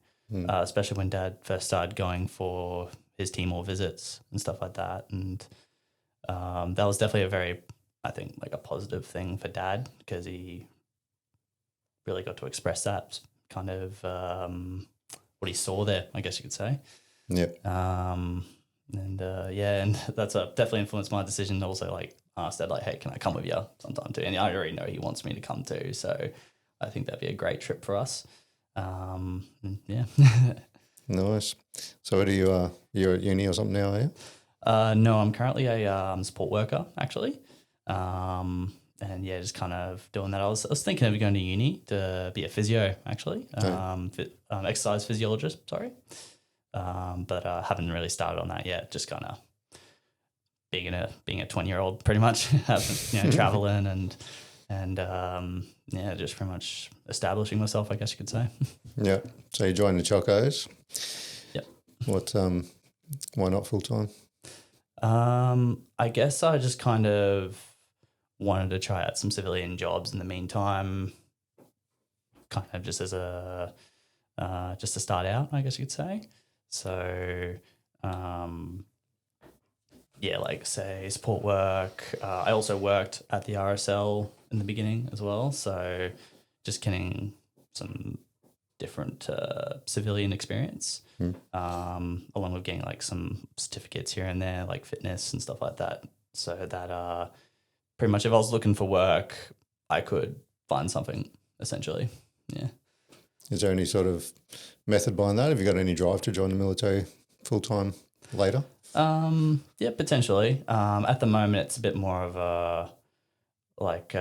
especially when Dad first started going for his Timor visits and stuff like that. And that was definitely a very, I think, like a positive thing for Dad, because he really got to express that kind of what he saw there, I guess you could say. Yeah. And that's definitely influenced my decision. Also, like, asked Dad, like, hey, can I come with you sometime too? And I already know he wants me to come too, so I think that'd be a great trip for us. Yeah. Nice. So what are you, you're at uni or something now, are you? No, I'm currently a support worker, actually. And yeah, just kind of doing that. I was thinking of going to uni to be a physio, actually. Exercise physiologist, sorry. But I haven't really started on that yet. Just kind of being a 20-year-old, pretty much, traveling and just pretty much establishing myself, I guess you could say. Yeah. So you joined the Chocos. Yep. Why not full time? I guess I just kind of wanted to try out some civilian jobs in the meantime, kind of just as just to start out, I guess you could say. So, like say support work. I also worked at the RSL in the beginning as well. So just getting some different civilian experience, along with getting like some certificates here and there, like fitness and stuff like that. So that pretty much if I was looking for work, I could find something, essentially. Yeah. Is there any sort of method behind that? Have you got any drive to join the military full time later? Yeah, potentially. At the moment, it's a bit more of a like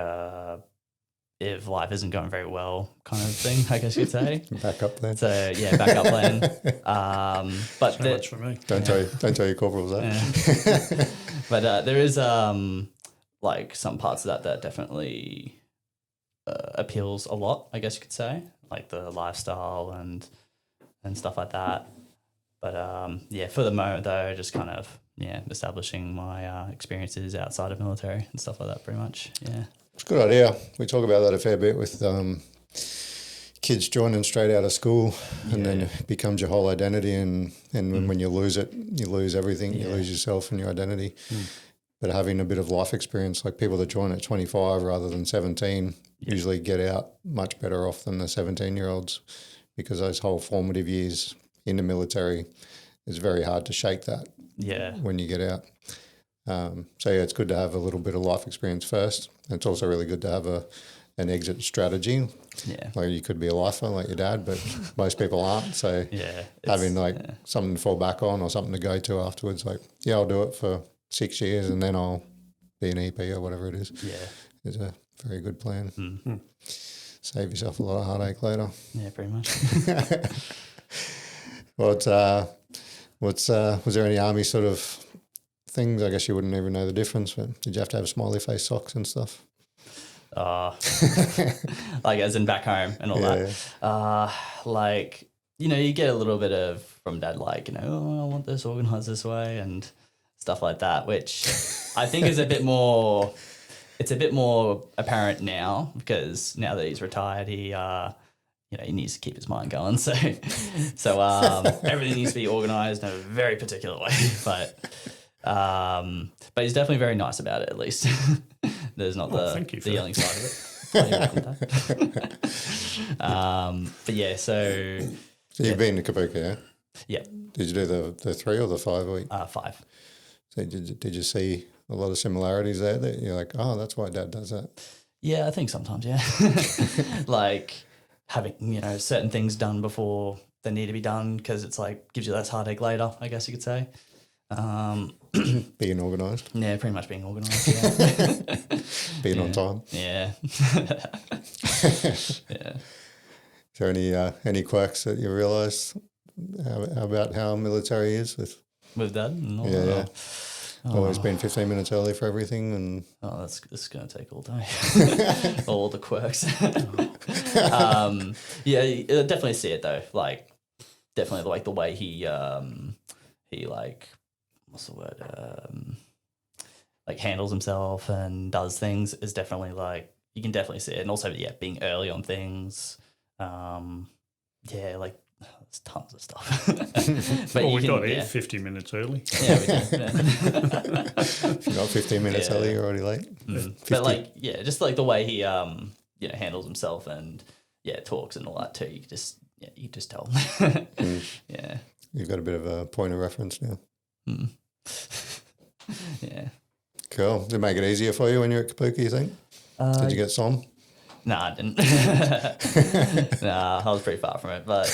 if life isn't going very well kind of thing, I guess you'd say. Backup plan. So yeah, backup plan. But So much for me. Don't tell your corporals that. Yeah. But there is like some parts of that definitely appeals a lot, I guess you could say, like the lifestyle and stuff like that. But for the moment though, just kind of establishing my experiences outside of military and stuff like that, pretty much. Yeah. It's a good idea. We talk about that a fair bit with kids joining straight out of school, and then Yeah. it becomes your whole identity, and when you lose it, you lose everything. You Yeah. lose yourself and your identity. But having a bit of life experience, like people that join at 25 rather than 17, usually get out much better off than the 17-year-olds, because those whole formative years in the military, it's very hard to shake that Yeah. when you get out. So yeah, it's good to have a little bit of life experience first. And it's also really good to have an exit strategy. Yeah. Like you could be a lifer like your dad, but most people aren't. So Yeah. having something to fall back on or something to go to afterwards, like, yeah, I'll do it for 6 years and then I'll be an EP or whatever it is, is a very good plan. Save yourself a lot of heartache later. Yeah, pretty much. Was there any army sort of things? I guess you wouldn't even know the difference, but did you have to have smiley face socks and stuff? Like as in back home and all that. Like, you know, you get a little bit of from dad, like, you know, oh, I want this organized this way and stuff like that, which I think is a bit more, it's a bit more apparent now, because now that he's retired, he, you know, he needs to keep his mind going. So everything needs to be organized in a very particular way, but he's definitely very nice about it, at least. There's not the yelling side of it. But yeah, so you've been to Kabuki, yeah? Yeah. Did you do the 3 or the 5 week? 5. So did you see a lot of similarities there that you're like, oh, that's why Dad does that? Yeah, I think sometimes, yeah. Like having, you know, certain things done before they need to be done, because it's like gives you less heartache later, I guess you could say. Being organised. Yeah, pretty much being organised, yeah. Being on time. Yeah. Yeah. Is there any quirks that you realise about how military is with Dad? No, yeah. Always been 15 minutes early for everything, and this is going to take all day. All the quirks. Yeah, you definitely see it though. Like definitely like the way he like, what's the word? Like handles himself and does things is definitely like, you can definitely see it. And also, yeah, being early on things. Yeah, like there's tons of stuff. But well, we got here 50 minutes early. Yeah, we did. if you're not 15 minutes early, you're already late. But like, yeah, just like the way he, you know, handles himself and talks and all that too. You could just, you just tell. Yeah. You've got a bit of a point of reference now. Yeah. Cool. Did it make it easier for you when you're at Kabuki, you think? Did you get SOM? Nah, I didn't. Nah, I was pretty far from it. But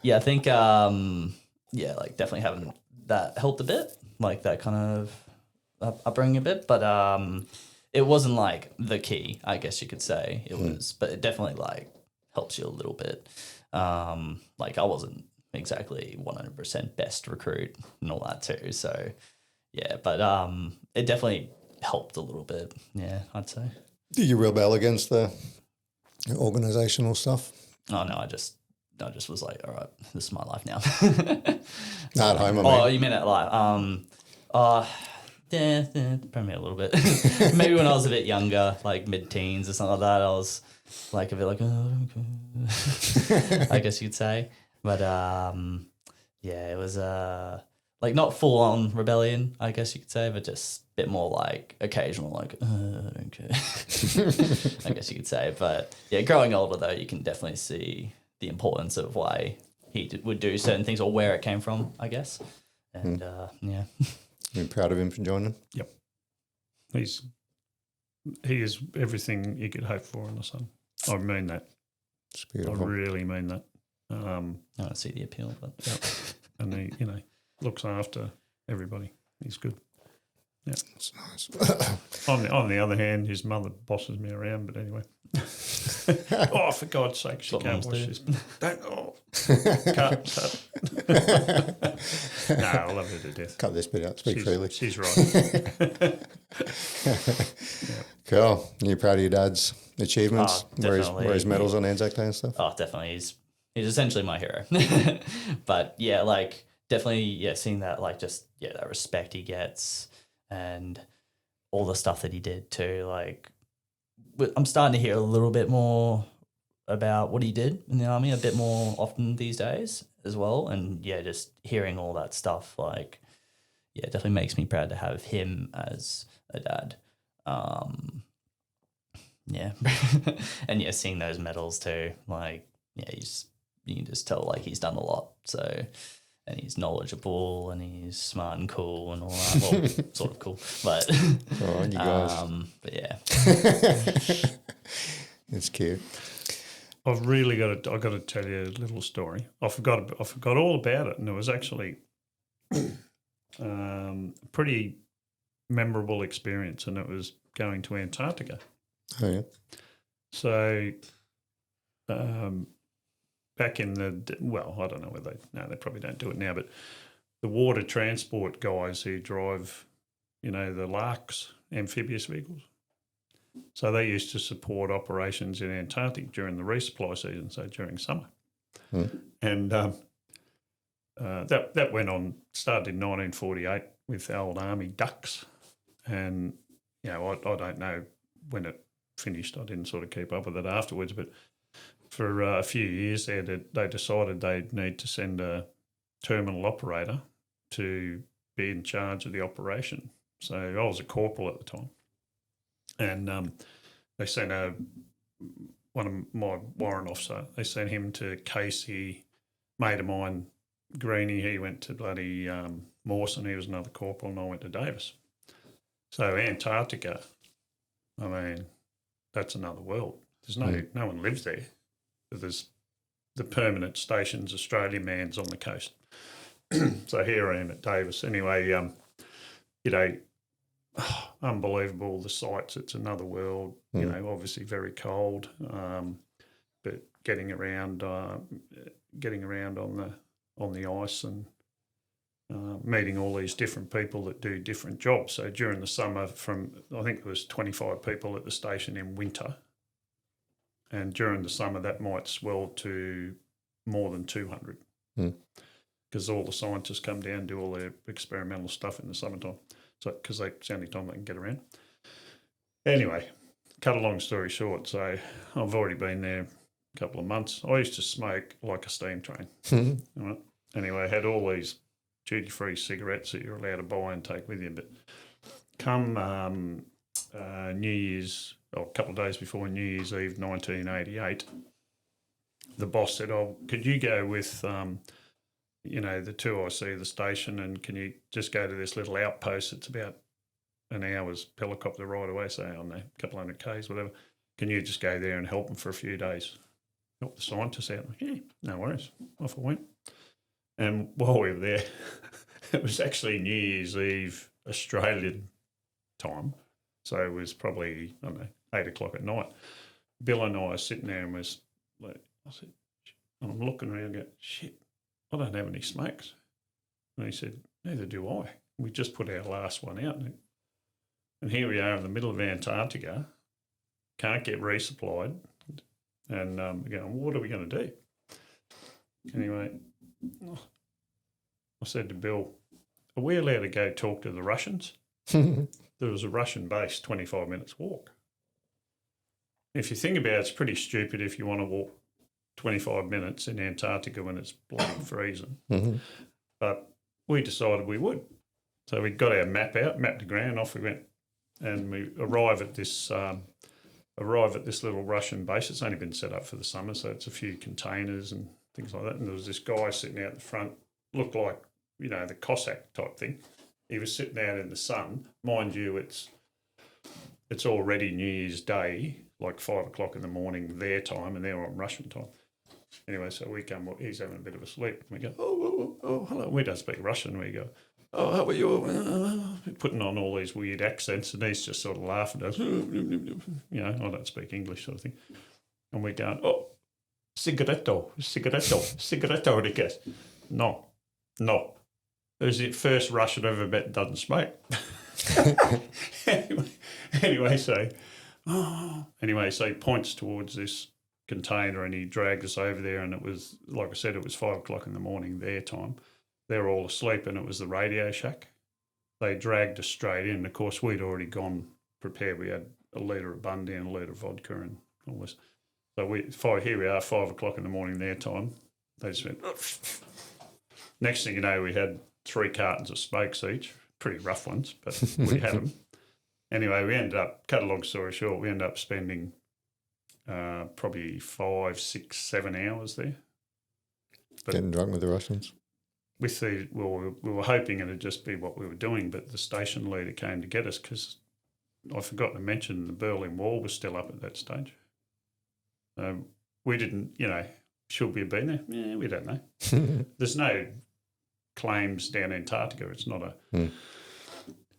yeah, I think, like definitely having that helped a bit, like that kind of upbringing a bit. But it wasn't like the key, I guess you could say. It was, but it definitely like helps you a little bit. Like I wasn't exactly 100% best recruit and all that too. So yeah, but it definitely helped a little bit. Yeah, I'd say. Did you rebel against the organisational stuff? Oh no, I just was like, all right, this is my life now. Not at home, I mean. Oh, you mean it like yeah, probably a little bit. Maybe when I was a bit younger, like mid-teens or something like that, I was like a bit like, oh, okay. I guess you'd say. But yeah, it was like not full-on rebellion, I guess you could say, but just a bit more like occasional, like, okay. I guess you could say. But yeah, growing older though, you can definitely see the importance of why he would do certain things or where it came from, I guess. And yeah. You're proud of him for joining? Yep. He is everything you could hope for in a son. I mean that. It's beautiful. I really mean that. I don't see the appeal, but and he, you know, looks after everybody. He's good. Yeah, that's nice. On the other hand, his mother bosses me around. But anyway, oh, for God's sake, she can't watch this. Don't. Oh, cut. No, I love her to death. Cut this bit out. Speak freely. She's right. Yeah. Cool. You're proud of your dad's achievements? Where his medals on Anzac Day and stuff? Oh, definitely. He's essentially my hero. But yeah, like definitely, seeing that, like just that respect he gets and all the stuff that he did too. Like I'm starting to hear a little bit more about what he did in the Army a bit more often these days as well. And yeah, just hearing all that stuff, like, yeah, it definitely makes me proud to have him as a dad. Yeah. And yeah, seeing those medals too, like, yeah, you can just tell like he's done a lot. So, and he's knowledgeable and he's smart and cool and all that. Well, sort of cool, but Oh, you guys. But yeah, It's cute. I've got to tell you a little story. I forgot all about it, and it was actually a pretty memorable experience, and it was going to Antarctica. Oh, yeah. So, back in I don't know whether they probably don't do it now, but the water transport guys who drive, the Larks amphibious vehicles. So they used to support operations in Antarctic during the resupply season, so during summer. And that went on, started in 1948 with the old Army ducks. And, I don't know when it finished. I didn't sort of keep up with it afterwards, but for a few years there, they decided they'd need to send a terminal operator to be in charge of the operation. So I was a corporal at the time. And they sent one of my warrant officer, they sent him to Casey, mate of mine, Greenie. He went to bloody Mawson. He was another corporal, and I went to Davis. So Antarctica, I mean, that's another world. There's no one lives there. There's the permanent stations, Australian man's on the coast. So here I am at Davis. Anyway, unbelievable, the sights. It's another world. Obviously very cold, but getting around on the ice and meeting all these different people that do different jobs. So during the summer, I think there was 25 people at the station in winter, and during the summer that might swell to more than 200 because all the scientists come down and do all their experimental stuff in the summertime. So, because it's the only time they can get around. Anyway, cut a long story short, so I've already been there a couple of months. I used to smoke like a steam train. Right? Anyway, I had all these duty-free cigarettes that you're allowed to buy and take with you. But come New Year's, a couple of days before New Year's Eve 1988, the boss said, could you go with the 2IC, the station, and can you just go to this little outpost? It's about an hour's helicopter ride away, say, I don't know, a couple hundred Ks, whatever. Can you just go there and help them for a few days? Help the scientists out? Yeah, no worries. Off I went. And while we were there, it was actually New Year's Eve Australian time. So it was probably, 8 o'clock at night. Bill and I were sitting there and I'm looking around and go, shit, I don't have any smokes. And he said, neither do I. We just put our last one out. And here we are in the middle of Antarctica, can't get resupplied. And we're going, what are we going to do? Anyway, I said to Bill, are we allowed to go talk to the Russians? There was a Russian base 25 minutes walk. If you think about it, it's pretty stupid if you want to walk 25 minutes in Antarctica when it's bloody freezing. But we decided we would. So we got our map out, mapped the ground, off we went. And we arrive at this little Russian base. It's only been set up for the summer, so it's a few containers and things like that. And there was this guy sitting out the front, looked like, the Cossack type thing. He was sitting out in the sun. Mind you, it's already New Year's Day, like 5 o'clock in the morning their time, and they're on Russian time. Anyway, so we come, he's having a bit of a sleep. We go, oh, hello. We don't speak Russian. We go, oh, how are you? Putting on all these weird accents, and he's just sort of laughing. I don't speak English sort of thing. And we're going, oh, cigaretto. And he goes, no. It was the first Russian I've ever met that doesn't smoke. Anyway, so he points towards this container and he dragged us over there, and it was, like I said, it was 5 o'clock in the morning their time. They were all asleep, and it was the Radio Shack. They dragged us straight in. Of course, we'd already gone prepared. We had a litre of Bundy and a litre of vodka and all this. So here we are, 5 o'clock in the morning their time. They just went. Next thing you know, we had 3 cartons of smokes each, pretty rough ones, but we had them. Anyway, we ended up, cut a long story short, we ended up spending probably 5, 6, 7 hours there. But getting drunk with the Russians. we were hoping it'd just be what we were doing, but the station leader came to get us because I forgot to mention the Berlin Wall was still up at that stage. We didn't, should we have been there? Yeah, we don't know. There's no claims down Antarctica. It's not a...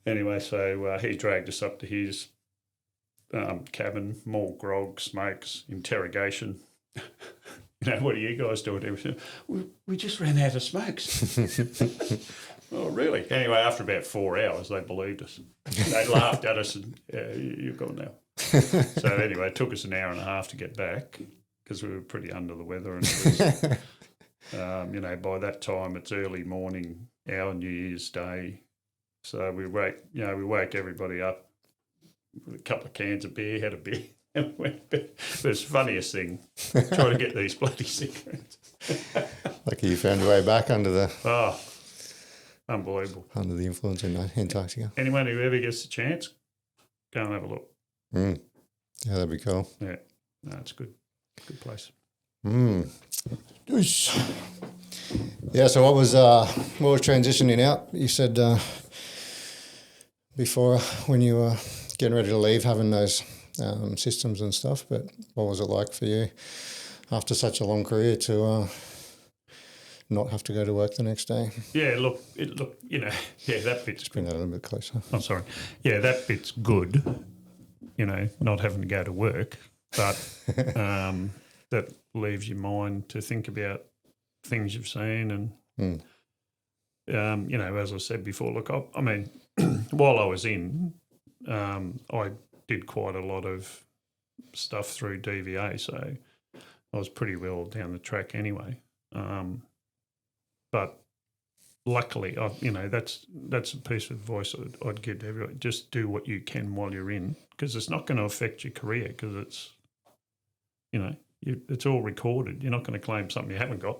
Anyway, so he dragged us up to his cabin, more grog, smokes, interrogation. What are you guys doing? We just ran out of smokes. Oh, really? Anyway, after about 4 hours, they believed us. They laughed at us and, you're gone now. So anyway, it took us an hour and a half to get back because we were pretty under the weather. And it was, by that time, it's early morning, our New Year's Day. So we wake everybody up with a couple of cans of beer, had a beer. And went to bed. It was the funniest thing, trying to get these bloody cigarettes. Lucky you found your way back under the... Oh, unbelievable. Under the influence in Antarctica. Anyone who ever gets the chance, go and have a look. Yeah, that'd be cool. Yeah, no, it's good. Good place. Yeah, so what was transitioning out? You said before when you were getting ready to leave, having those systems and stuff, but what was it like for you after such a long career to not have to go to work the next day? Yeah, that bit's bring that a little bit closer. I'm sorry. Yeah, that bit's good, not having to go to work, but that leaves your mind to think about things you've seen and, as I said before, look, I mean, while I was in, I did quite a lot of stuff through DVA, so I was pretty well down the track anyway. But luckily, that's a piece of advice I'd give to everyone. Just do what you can while you're in, because it's not going to affect your career, because it's, it's all recorded. You're not going to claim something you haven't got.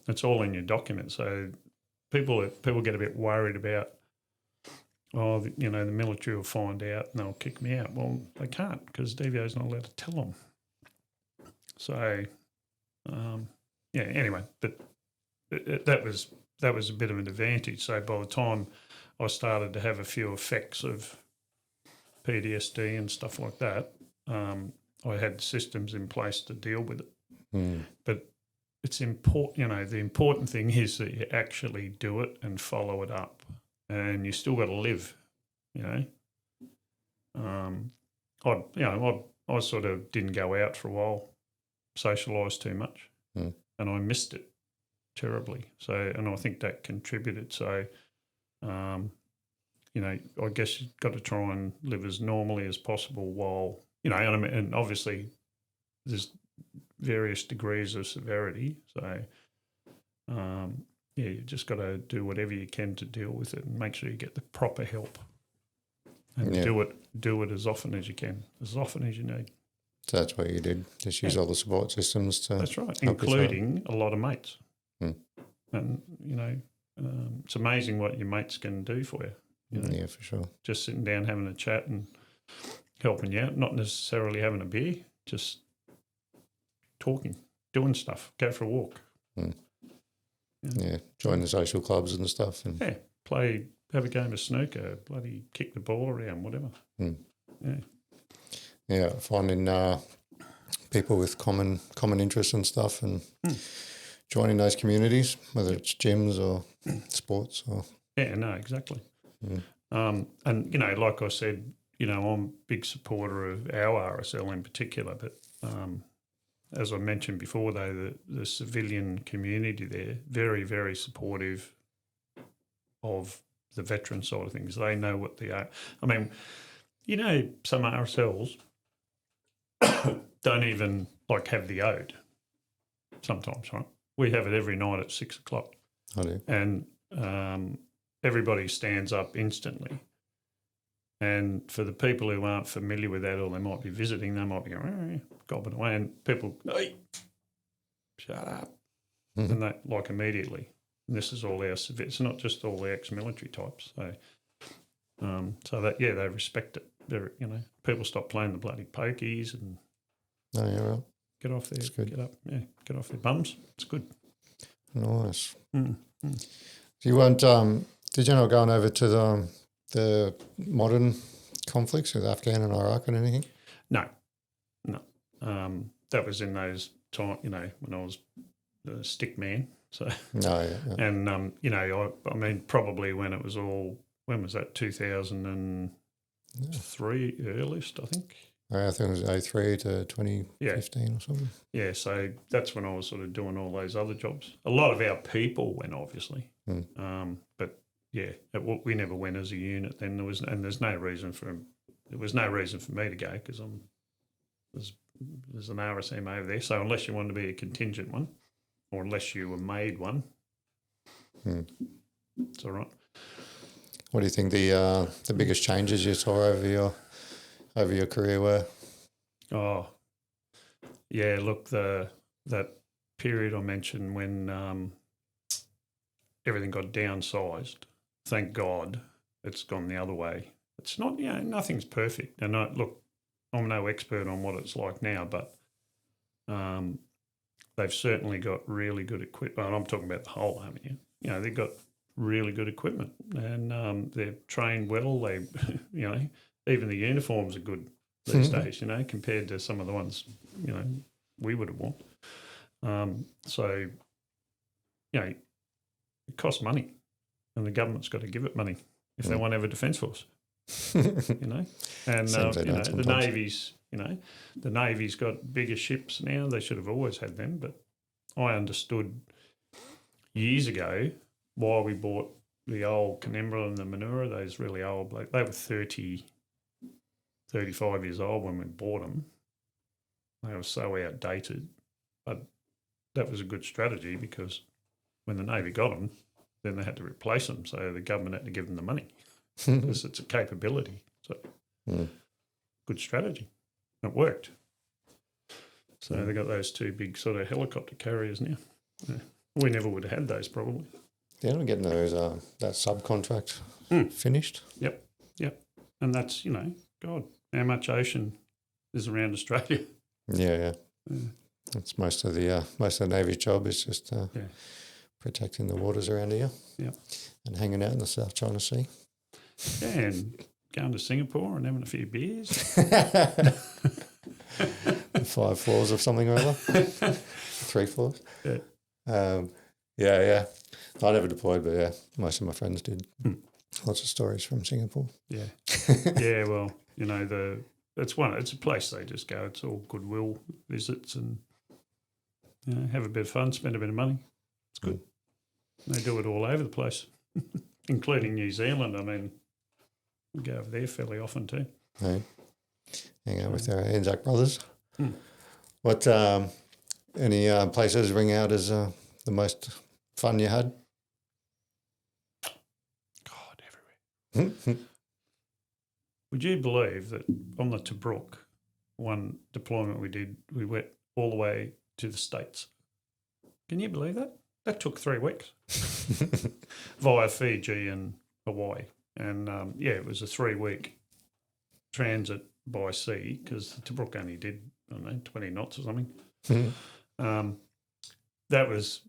It's all in your document. So people get a bit worried about, the military will find out and they'll kick me out. Well, they can't, because DVA's not allowed to tell them. So, anyway, but that was a bit of an advantage. So by the time I started to have a few effects of PTSD and stuff like that, I had systems in place to deal with it. But it's important, the important thing is that you actually do it and follow it up. And you still got to live, I sort of didn't go out for a while, socialised too much, and I missed it terribly. So, and I think that contributed. So, I guess you've got to try and live as normally as possible while, and obviously there's various degrees of severity. So, you just got to do whatever you can to deal with it and make sure you get the proper help and do it as often as you can, as often as you need. So that's what you did, just use all the support systems to... That's right, including a lot of mates. And, it's amazing what your mates can do for you. Yeah, for sure. Just sitting down, having a chat and helping you out, not necessarily having a beer, just talking, doing stuff, go for a walk. Yeah, join the social clubs and stuff. And have a game of snooker, bloody kick the ball around, whatever. Yeah, finding people with common interests and stuff and joining those communities, whether it's gyms or sports or... Yeah, no, exactly. And, like I said, I'm a big supporter of our RSL in particular, but... as I mentioned before, though, the civilian community there, very, very supportive of the veteran side of things. They know what they are. I mean, some RSLs don't even, have the ode sometimes, right? We have it every night at 6 o'clock. I do. And everybody stands up instantly. And for the people who aren't familiar with that, or they might be visiting, they might be going, gobbing away, and people, hey, shut up. And they, like, immediately. And this is all our civilians. It's not just all the ex-military types. So that, yeah, they respect it. They're, people stop playing the bloody pokies and right. get off there, get off their bums. It's good. Nice. You weren't, did you not going over to the modern conflicts with Afghan and Iraq and anything? No. That was in those time, when I was the stick man. So, and I mean, probably when it was all, when was that? 2003 earliest, I think. I think it was 03 to 2015 or something. Yeah, so that's when I was sort of doing all those other jobs. A lot of our people went, obviously, but yeah, we never went as a unit. Then there was no reason for me to go because there's an RSM over there. So unless you wanted to be a contingent one, or unless you were made one, it's all right. What do you think the biggest changes you saw over your career were? Oh, yeah. Look, that period I mentioned when everything got downsized. Thank God, it's gone the other way. It's not, nothing's perfect. And look, I'm no expert on what it's like now, but they've certainly got really good equipment. I'm talking about the whole army. They've got really good equipment, and they're trained well. They, even the uniforms are good these days. Compared to some of the ones, we would have worn. So, it costs money, and the government's got to give it money if they want to have a defence force. And the Navy's, the Navy's got bigger ships now. They should have always had them, but I understood years ago why we bought the old Canberra and the Manura, those really old blokes. They were 30, 35 years old when we bought them. They were so outdated, but that was a good strategy because when the Navy got them, then they had to replace them, so the government had to give them the money because it's a capability. So good strategy. It worked. So they got those two big sort of helicopter carriers now. Yeah. We never would have had those probably. Yeah, I'm getting those that subcontract finished. Yep. And that's, God, how much ocean is around Australia? Yeah. That's most of the Navy's job is just protecting the waters around here. Yeah. And hanging out in the South China Sea. Yeah, and going to Singapore and having a few beers. 5 floors of something or other. 3 floors. Yeah. Yeah. I never deployed, but yeah, most of my friends did. Lots of stories from Singapore. Yeah. Yeah, well, it's a place they just go. It's all goodwill visits and have a bit of fun, spend a bit of money. It's good. They do it all over the place, including New Zealand. I mean, we go over there fairly often too. Hey. Hang out with our Anzac brothers. What any places ring out as the most fun you had? God, everywhere. Would you believe that on the Tobruk, one deployment we did, we went all the way to the States? Can you believe that? That took 3 weeks via Fiji and Hawaii. And, it was a 3-week transit by sea because the Tobruk only did, 20 knots or something. It was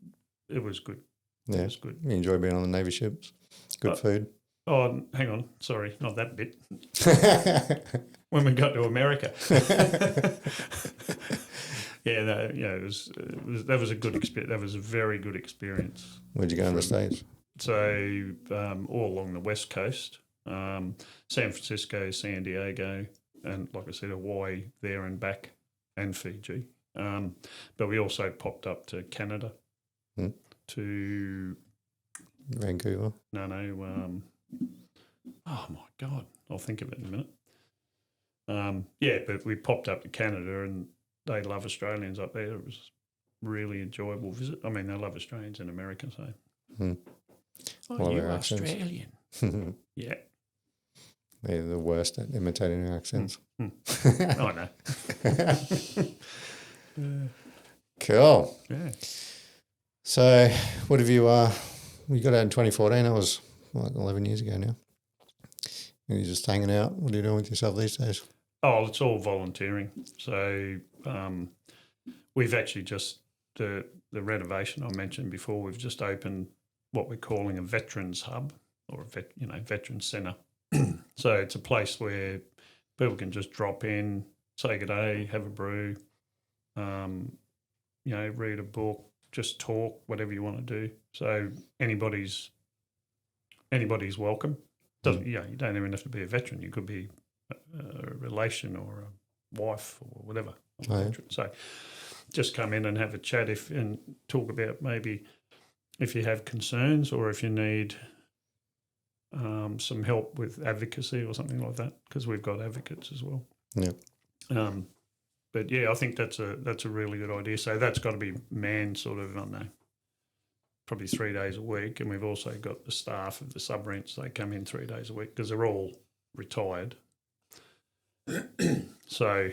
good. Yeah. It was good. You enjoy being on the Navy ships? Good food? Oh, hang on. Sorry, not that bit. When we got to America. That was a good experience. That was a very good experience. Where'd you go in the States? So all along the West Coast, San Francisco, San Diego, and like I said, Hawaii there and back, and Fiji. But we also popped up to Canada, to Vancouver. No. Oh my God, I'll think of it in a minute. But we popped up to Canada, and they love Australians up there. It was a really enjoyable visit. I mean, they love Australians in America, so. Oh, you're Australian. Yeah. They're the worst at imitating accents. I know. Cool. Yeah. So, what have you got out in 2014? That was, 11 years ago now. And you're just hanging out. What are you doing with yourself these days? Oh, it's all volunteering. So we've actually just, the renovation I mentioned before, we've just opened what we're calling a veterans hub or a veterans centre. So it's a place where people can just drop in, say good day, have a brew, read a book, just talk, whatever you want to do. So anybody's welcome. Doesn't you don't even have to be a veteran. You could be a relation or a wife or whatever. So just come in and have a chat and talk about maybe if you have concerns or if you need some help with advocacy or something like that, because we've got advocates as well. Yeah. But yeah, I think that's a really good idea. So that's got to be manned sort of, I don't know, probably 3 days a week. And we've also got the staff of the sub-ranch, they come in 3 days a week because they're all retired. So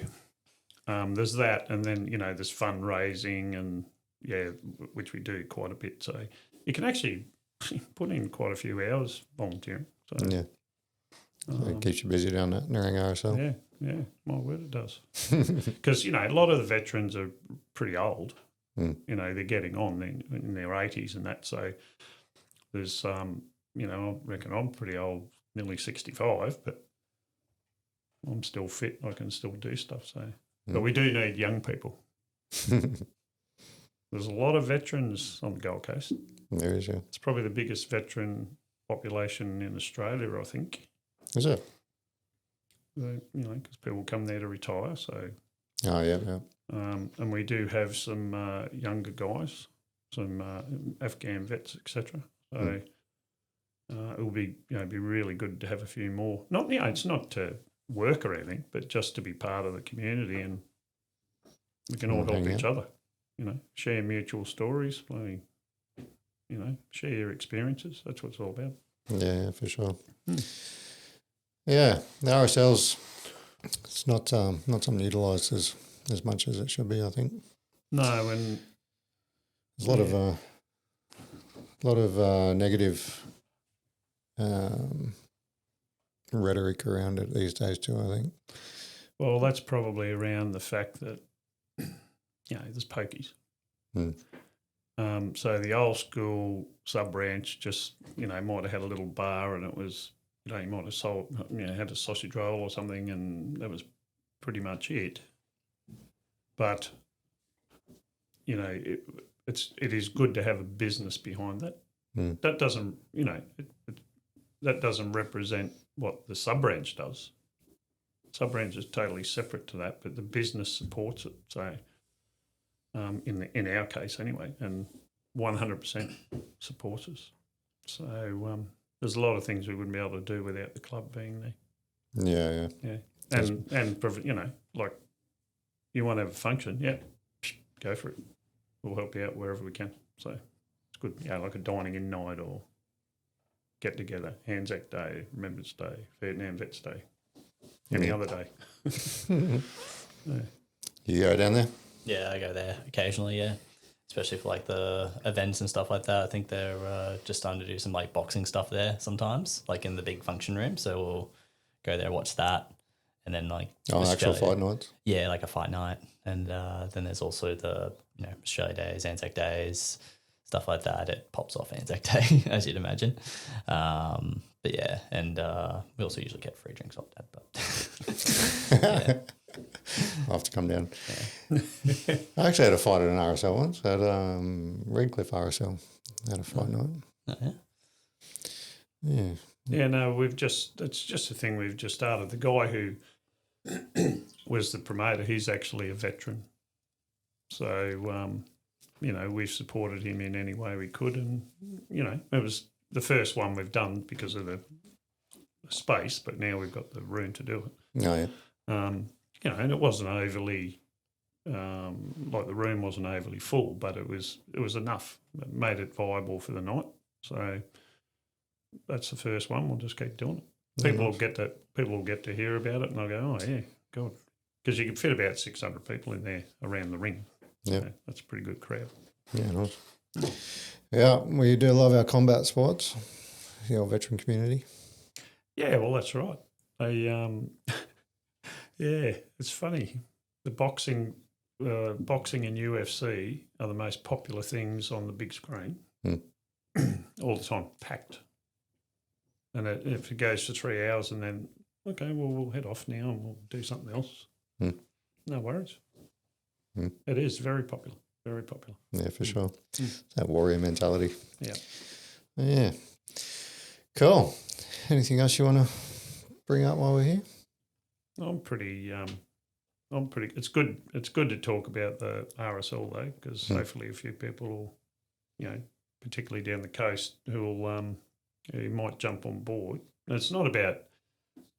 there's that, and then, there's fundraising and, which we do quite a bit. So you can actually put in quite a few hours volunteering. So, yeah. So it keeps you busy down that during RSL. Yeah, my word, it does. Because, a lot of the veterans are pretty old. They're getting on in their 80s and that. So there's, I reckon I'm pretty old, nearly 65, but I'm still fit. I can still do stuff. So, but we do need young people. There's a lot of veterans on the Gold Coast. There is, yeah. It's probably the biggest veteran population in Australia, I think. Is it? Because people come there to retire. So, oh yeah. And we do have some younger guys, some Afghan vets, etc. So it will be be really good to have a few more. Not it's not to work or anything, but just to be part of the community, and we can all help each other. Share mutual stories, share your experiences. That's what it's all about. Yeah, for sure. Yeah, the RSL's it's not something utilised as much as it should be, I think. No, and there's a lot of negative rhetoric around it these days too, I think. Well, that's probably around the fact that there's pokies. So the old school sub-branch just might have had a little bar, and it was you might have sold had a sausage roll or something, and that was pretty much it. But it is good to have a business behind that. That doesn't that doesn't represent what the sub-branch does. Sub-branch is totally separate to that, but the business supports it. So in our case anyway, and 100% supports us. So there's a lot of things we wouldn't be able to do without the club being there. Yeah. And like you want to have a function, go for it. We'll help you out wherever we can. So it's good, like a dining in night or get together, Anzac Day, Remembrance Day, Vietnam Vets Day, any other day. You go down there? Yeah, I go there occasionally, especially for like the events and stuff like that. I think they're just starting to do some like boxing stuff there sometimes, like in the big function room. So we'll go there, watch that, and then like actual fight nights. Yeah, like a fight night, and then there's also the Australia Days, Anzac Days, stuff like that. It pops off Anzac Day, as you'd imagine. But yeah, and we also usually get free drinks off that. But I'll have to come down. Yeah. I actually had a fight at an RSL once, at Redcliffe RSL. Had a fight night. Oh, yeah? Yeah. Yeah, no, it's just a thing we've just started. The guy who was the promoter, he's actually a veteran. So, we've supported him in any way we could. And, it was the first one we've done because of the space, but now we've got the room to do it. Oh, yeah. And it wasn't overly, like the room wasn't overly full, but it was enough. It made it viable for the night. So that's the first one. We'll just keep doing it. People will get to hear about it, and they'll go, "Oh yeah, God," because you can fit about 600 people in there around the ring. Yeah, So that's a pretty good crowd. Yeah, nice. Yeah, we do love our combat sports, the old veteran community. Yeah, well, that's right. Yeah, it's funny. The boxing and UFC are the most popular things on the big screen all the time, packed. And if it goes for 3 hours and then, okay, well, we'll head off now and we'll do something else. No worries. It is very popular, very popular. Yeah, for sure. That warrior mentality. Yeah. Yeah. Cool. Anything else you want to bring up while we're here? I'm pretty. It's good. It's good to talk about the RSL though, because hopefully a few people will, particularly down the coast, who might jump on board. And it's not about.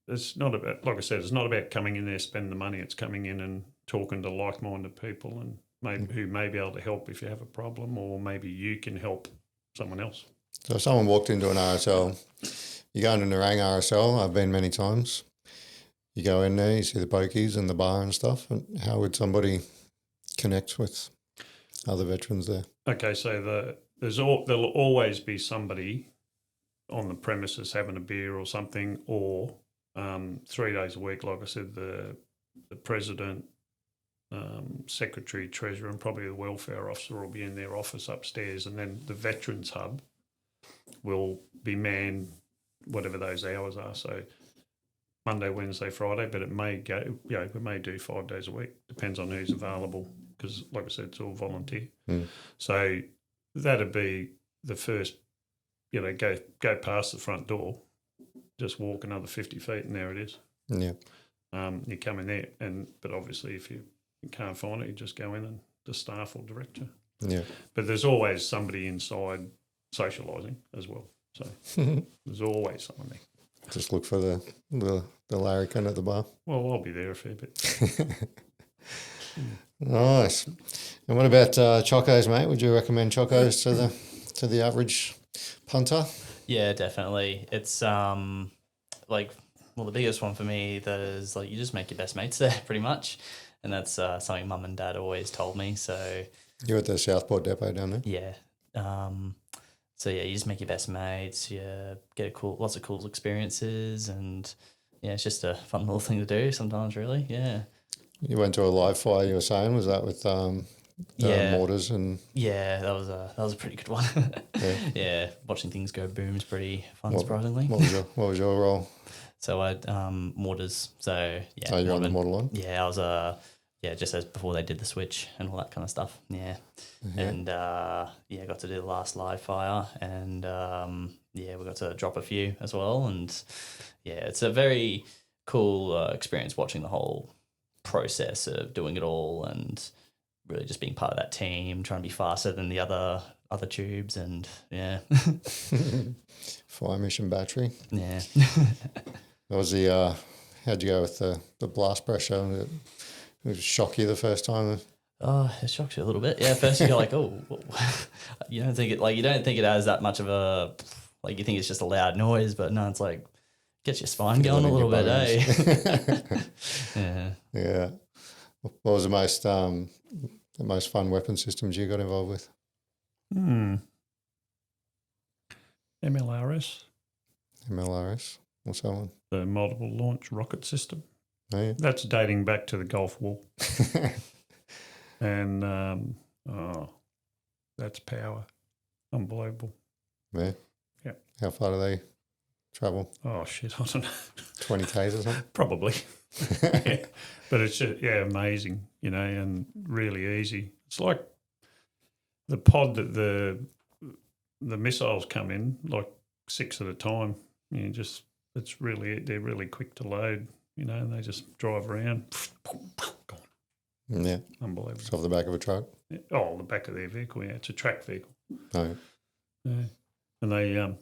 Like I said, it's not about coming in there, spending the money. It's coming in and talking to like-minded people and who may be able to help if you have a problem, or maybe you can help someone else. So if someone walked into an RSL, you go into Narang RSL, I've been many times. You go in there, you see the pokies and the bar and stuff. And how would somebody connect with other veterans there? Okay, so there'll always be somebody on the premises having a beer or something, or 3 days a week, like I said, the president, secretary, treasurer, and probably the welfare officer will be in their office upstairs, and then the veterans hub will be manned whatever those hours are. So Monday, Wednesday, Friday, but it may go, we may do 5 days a week. Depends on who's available, because like I said, it's all volunteer. So that'd be the first, go past the front door, just walk another 50 feet and there it is. Yeah. You come in there, but obviously if you can't find it, you just go in and the staff will direct you. Yeah. But there's always somebody inside socialising as well. So there's always someone there. Just look for the larrikin at the bar. Well, I'll be there a fair bit. Nice. And what about chocos, mate? Would you recommend chocos to the average punter? Yeah, definitely. It's the biggest one for me that is like you just make your best mates there, pretty much, and that's something Mum and Dad always told me. So you're at the Southport Depot down there. Yeah. So yeah, you just make your best mates. You get lots of cool experiences, and yeah, it's just a fun little thing to do sometimes. Really, yeah. You went to a live fire. You were saying, was that with mortars and? Yeah, that was a pretty good one. Yeah, watching things go boom is pretty fun. Surprisingly. What was your role? So I mortars. So yeah. So you're on the mortar line? Yeah, I was just as before they did the switch and all that kind of stuff. Yeah. And got to do the last live fire, and we got to drop a few as well. And yeah, it's a very cool experience watching the whole process of doing it all, and really just being part of that team, trying to be faster than the other tubes, and yeah. Fire mission battery. Yeah. What was how'd you go with the blast pressure? It shock you the first time? Oh, it shocks you a little bit. Yeah, first you go like, oh, you don't think it has that much of a, you think it's just a loud noise, but no, it's like gets your spine going a little bit, eh? Yeah. Yeah. What was the most fun weapon systems you got involved with? MLRS. MLRS. What's that one? The multiple launch rocket system. Oh, yeah. That's dating back to the Gulf War. And that's power. Unbelievable. Yeah. Yeah. How far do they travel? Oh shit, I don't know. 20 Ks or something? Probably. Yeah. But it's just, amazing, and really easy. It's like the pod that the missiles come in, like 6 at a time. They're really quick to load, and they just drive around. Gone. Yeah. Unbelievable. It's off the back of a truck? Oh, the back of their vehicle, yeah. It's a track vehicle. Oh, yeah. And they, I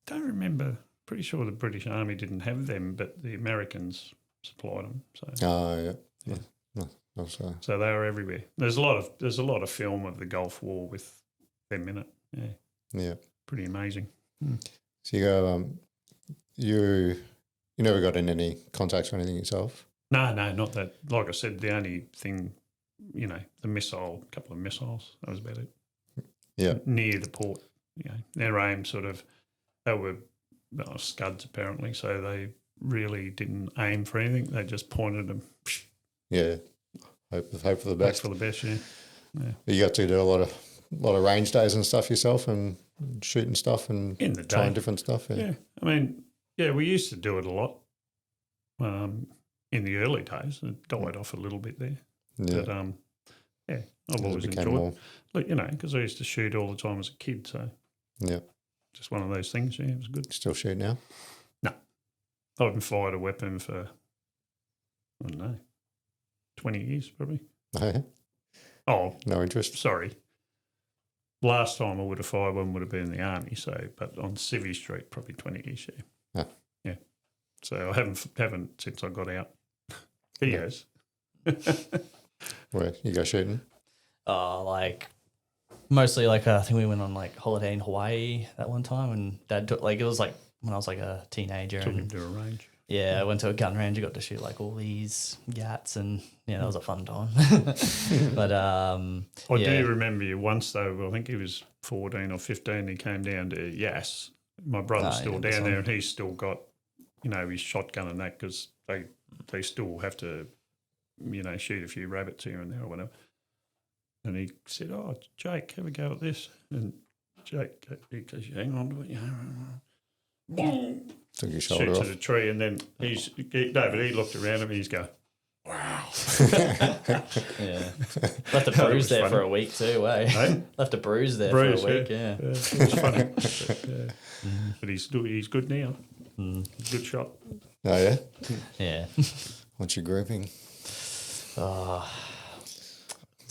don't remember. Pretty sure the British Army didn't have them, but the Americans supplied them. So. Oh, yeah. So they were everywhere. There's a lot of film of the Gulf War with them in it. Yeah. Yeah. Pretty amazing. So you go you never got in any contacts or anything yourself? No, not that. Like I said, the only thing, the couple of missiles, that was about it. Yeah. Near the port. Their aim they were scuds apparently, so they really didn't aim for anything. They just pointed them. Yeah. Hope for the best. Hope for the best, yeah. You got to do a lot of range days and stuff yourself and shooting stuff and trying different stuff. Yeah. I mean, we used to do it a lot in the early days. It died off a little bit there. Yeah. But, I've always enjoyed it. Because I used to shoot all the time as a kid, so yeah, just one of those things. Yeah, it was good. Still shoot now? No, I haven't fired a weapon for 20 years probably. Oh, no interest. Sorry. Last time I would have fired one would have been in the army. So, but on Civvy Street, probably 20 years. Yeah. Yeah. So I haven't since I got out. He has. Where you go shooting? Mostly I think we went on holiday in Hawaii that one time, and Dad took it was when I was a teenager. Took him to a range. Yeah, I went to a gun range. I got to shoot all these yats, and that was a fun time. But I do remember you once though. I think he was 14 or 15. He came down to Yass. My brother's still down there, and he's still got his shotgun and that because they still have to shoot a few rabbits here and there or whatever. And he said, "Oh, Jake, have a go at this." And Jake, he goes, "Hang on to it, boom." Took your shoulder shoots off. at a tree, and then he looked around him and he's go, "Wow." Yeah. Left a bruise there funny. for a week too, eh? Hey? Left a bruise there For a week, yeah. It was funny. But he's good now. Good shot. Oh, yeah? Yeah. What's your grouping?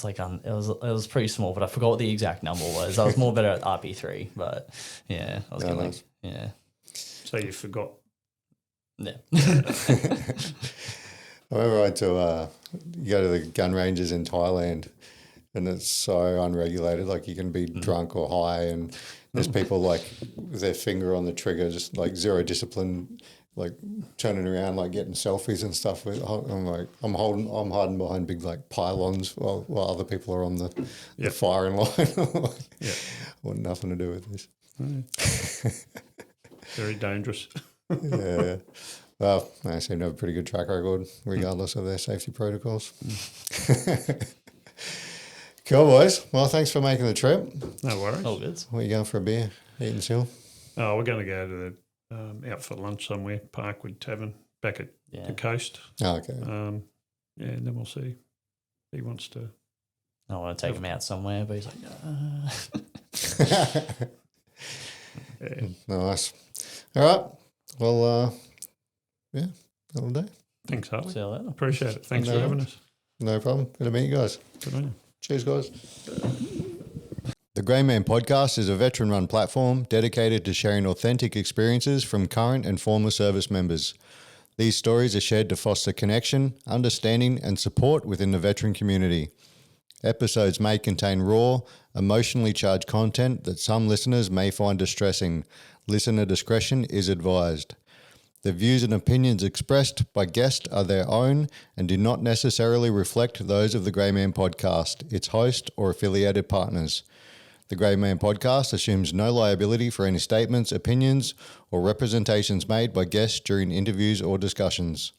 It's it was pretty small, but I forgot what the exact number was. I was more better at RP3, but yeah, I was nice. yeah. So you forgot. Yeah. I remember I went to you go to the gun ranges in Thailand, and it's so unregulated. You can be drunk or high, and there's people with their finger on the trigger, just zero discipline, turning around, getting selfies and stuff. I'm hiding behind big pylons while other people are on the firing line. I want nothing to do with this. Very dangerous. Yeah. Well, they seem to have a pretty good track record, regardless of their safety protocols. Cool, boys. Well, thanks for making the trip. No worries. All good. Where are you going for a beer? Eaton's Oh, we're going to go to the out for lunch somewhere, Parkwood Tavern, back at the coast. Oh, okay. And then we'll see. He wants to. I want to take him out somewhere, but he's Yeah. Nice. All right. Well, that'll do. Thanks, Harley. See you later. Appreciate it. Thanks for No. having us. No problem. Good to meet you guys. Good on you. Cheers, guys. The Grey Man Podcast is a veteran-run platform dedicated to sharing authentic experiences from current and former service members. These stories are shared to foster connection, understanding, and support within the veteran community. Episodes may contain raw, emotionally charged content that some listeners may find distressing. Listener discretion is advised. The views and opinions expressed by guests are their own and do not necessarily reflect those of the Grey Man Podcast, its host, or affiliated partners. The Grey Man Podcast assumes no liability for any statements, opinions, or representations made by guests during interviews or discussions.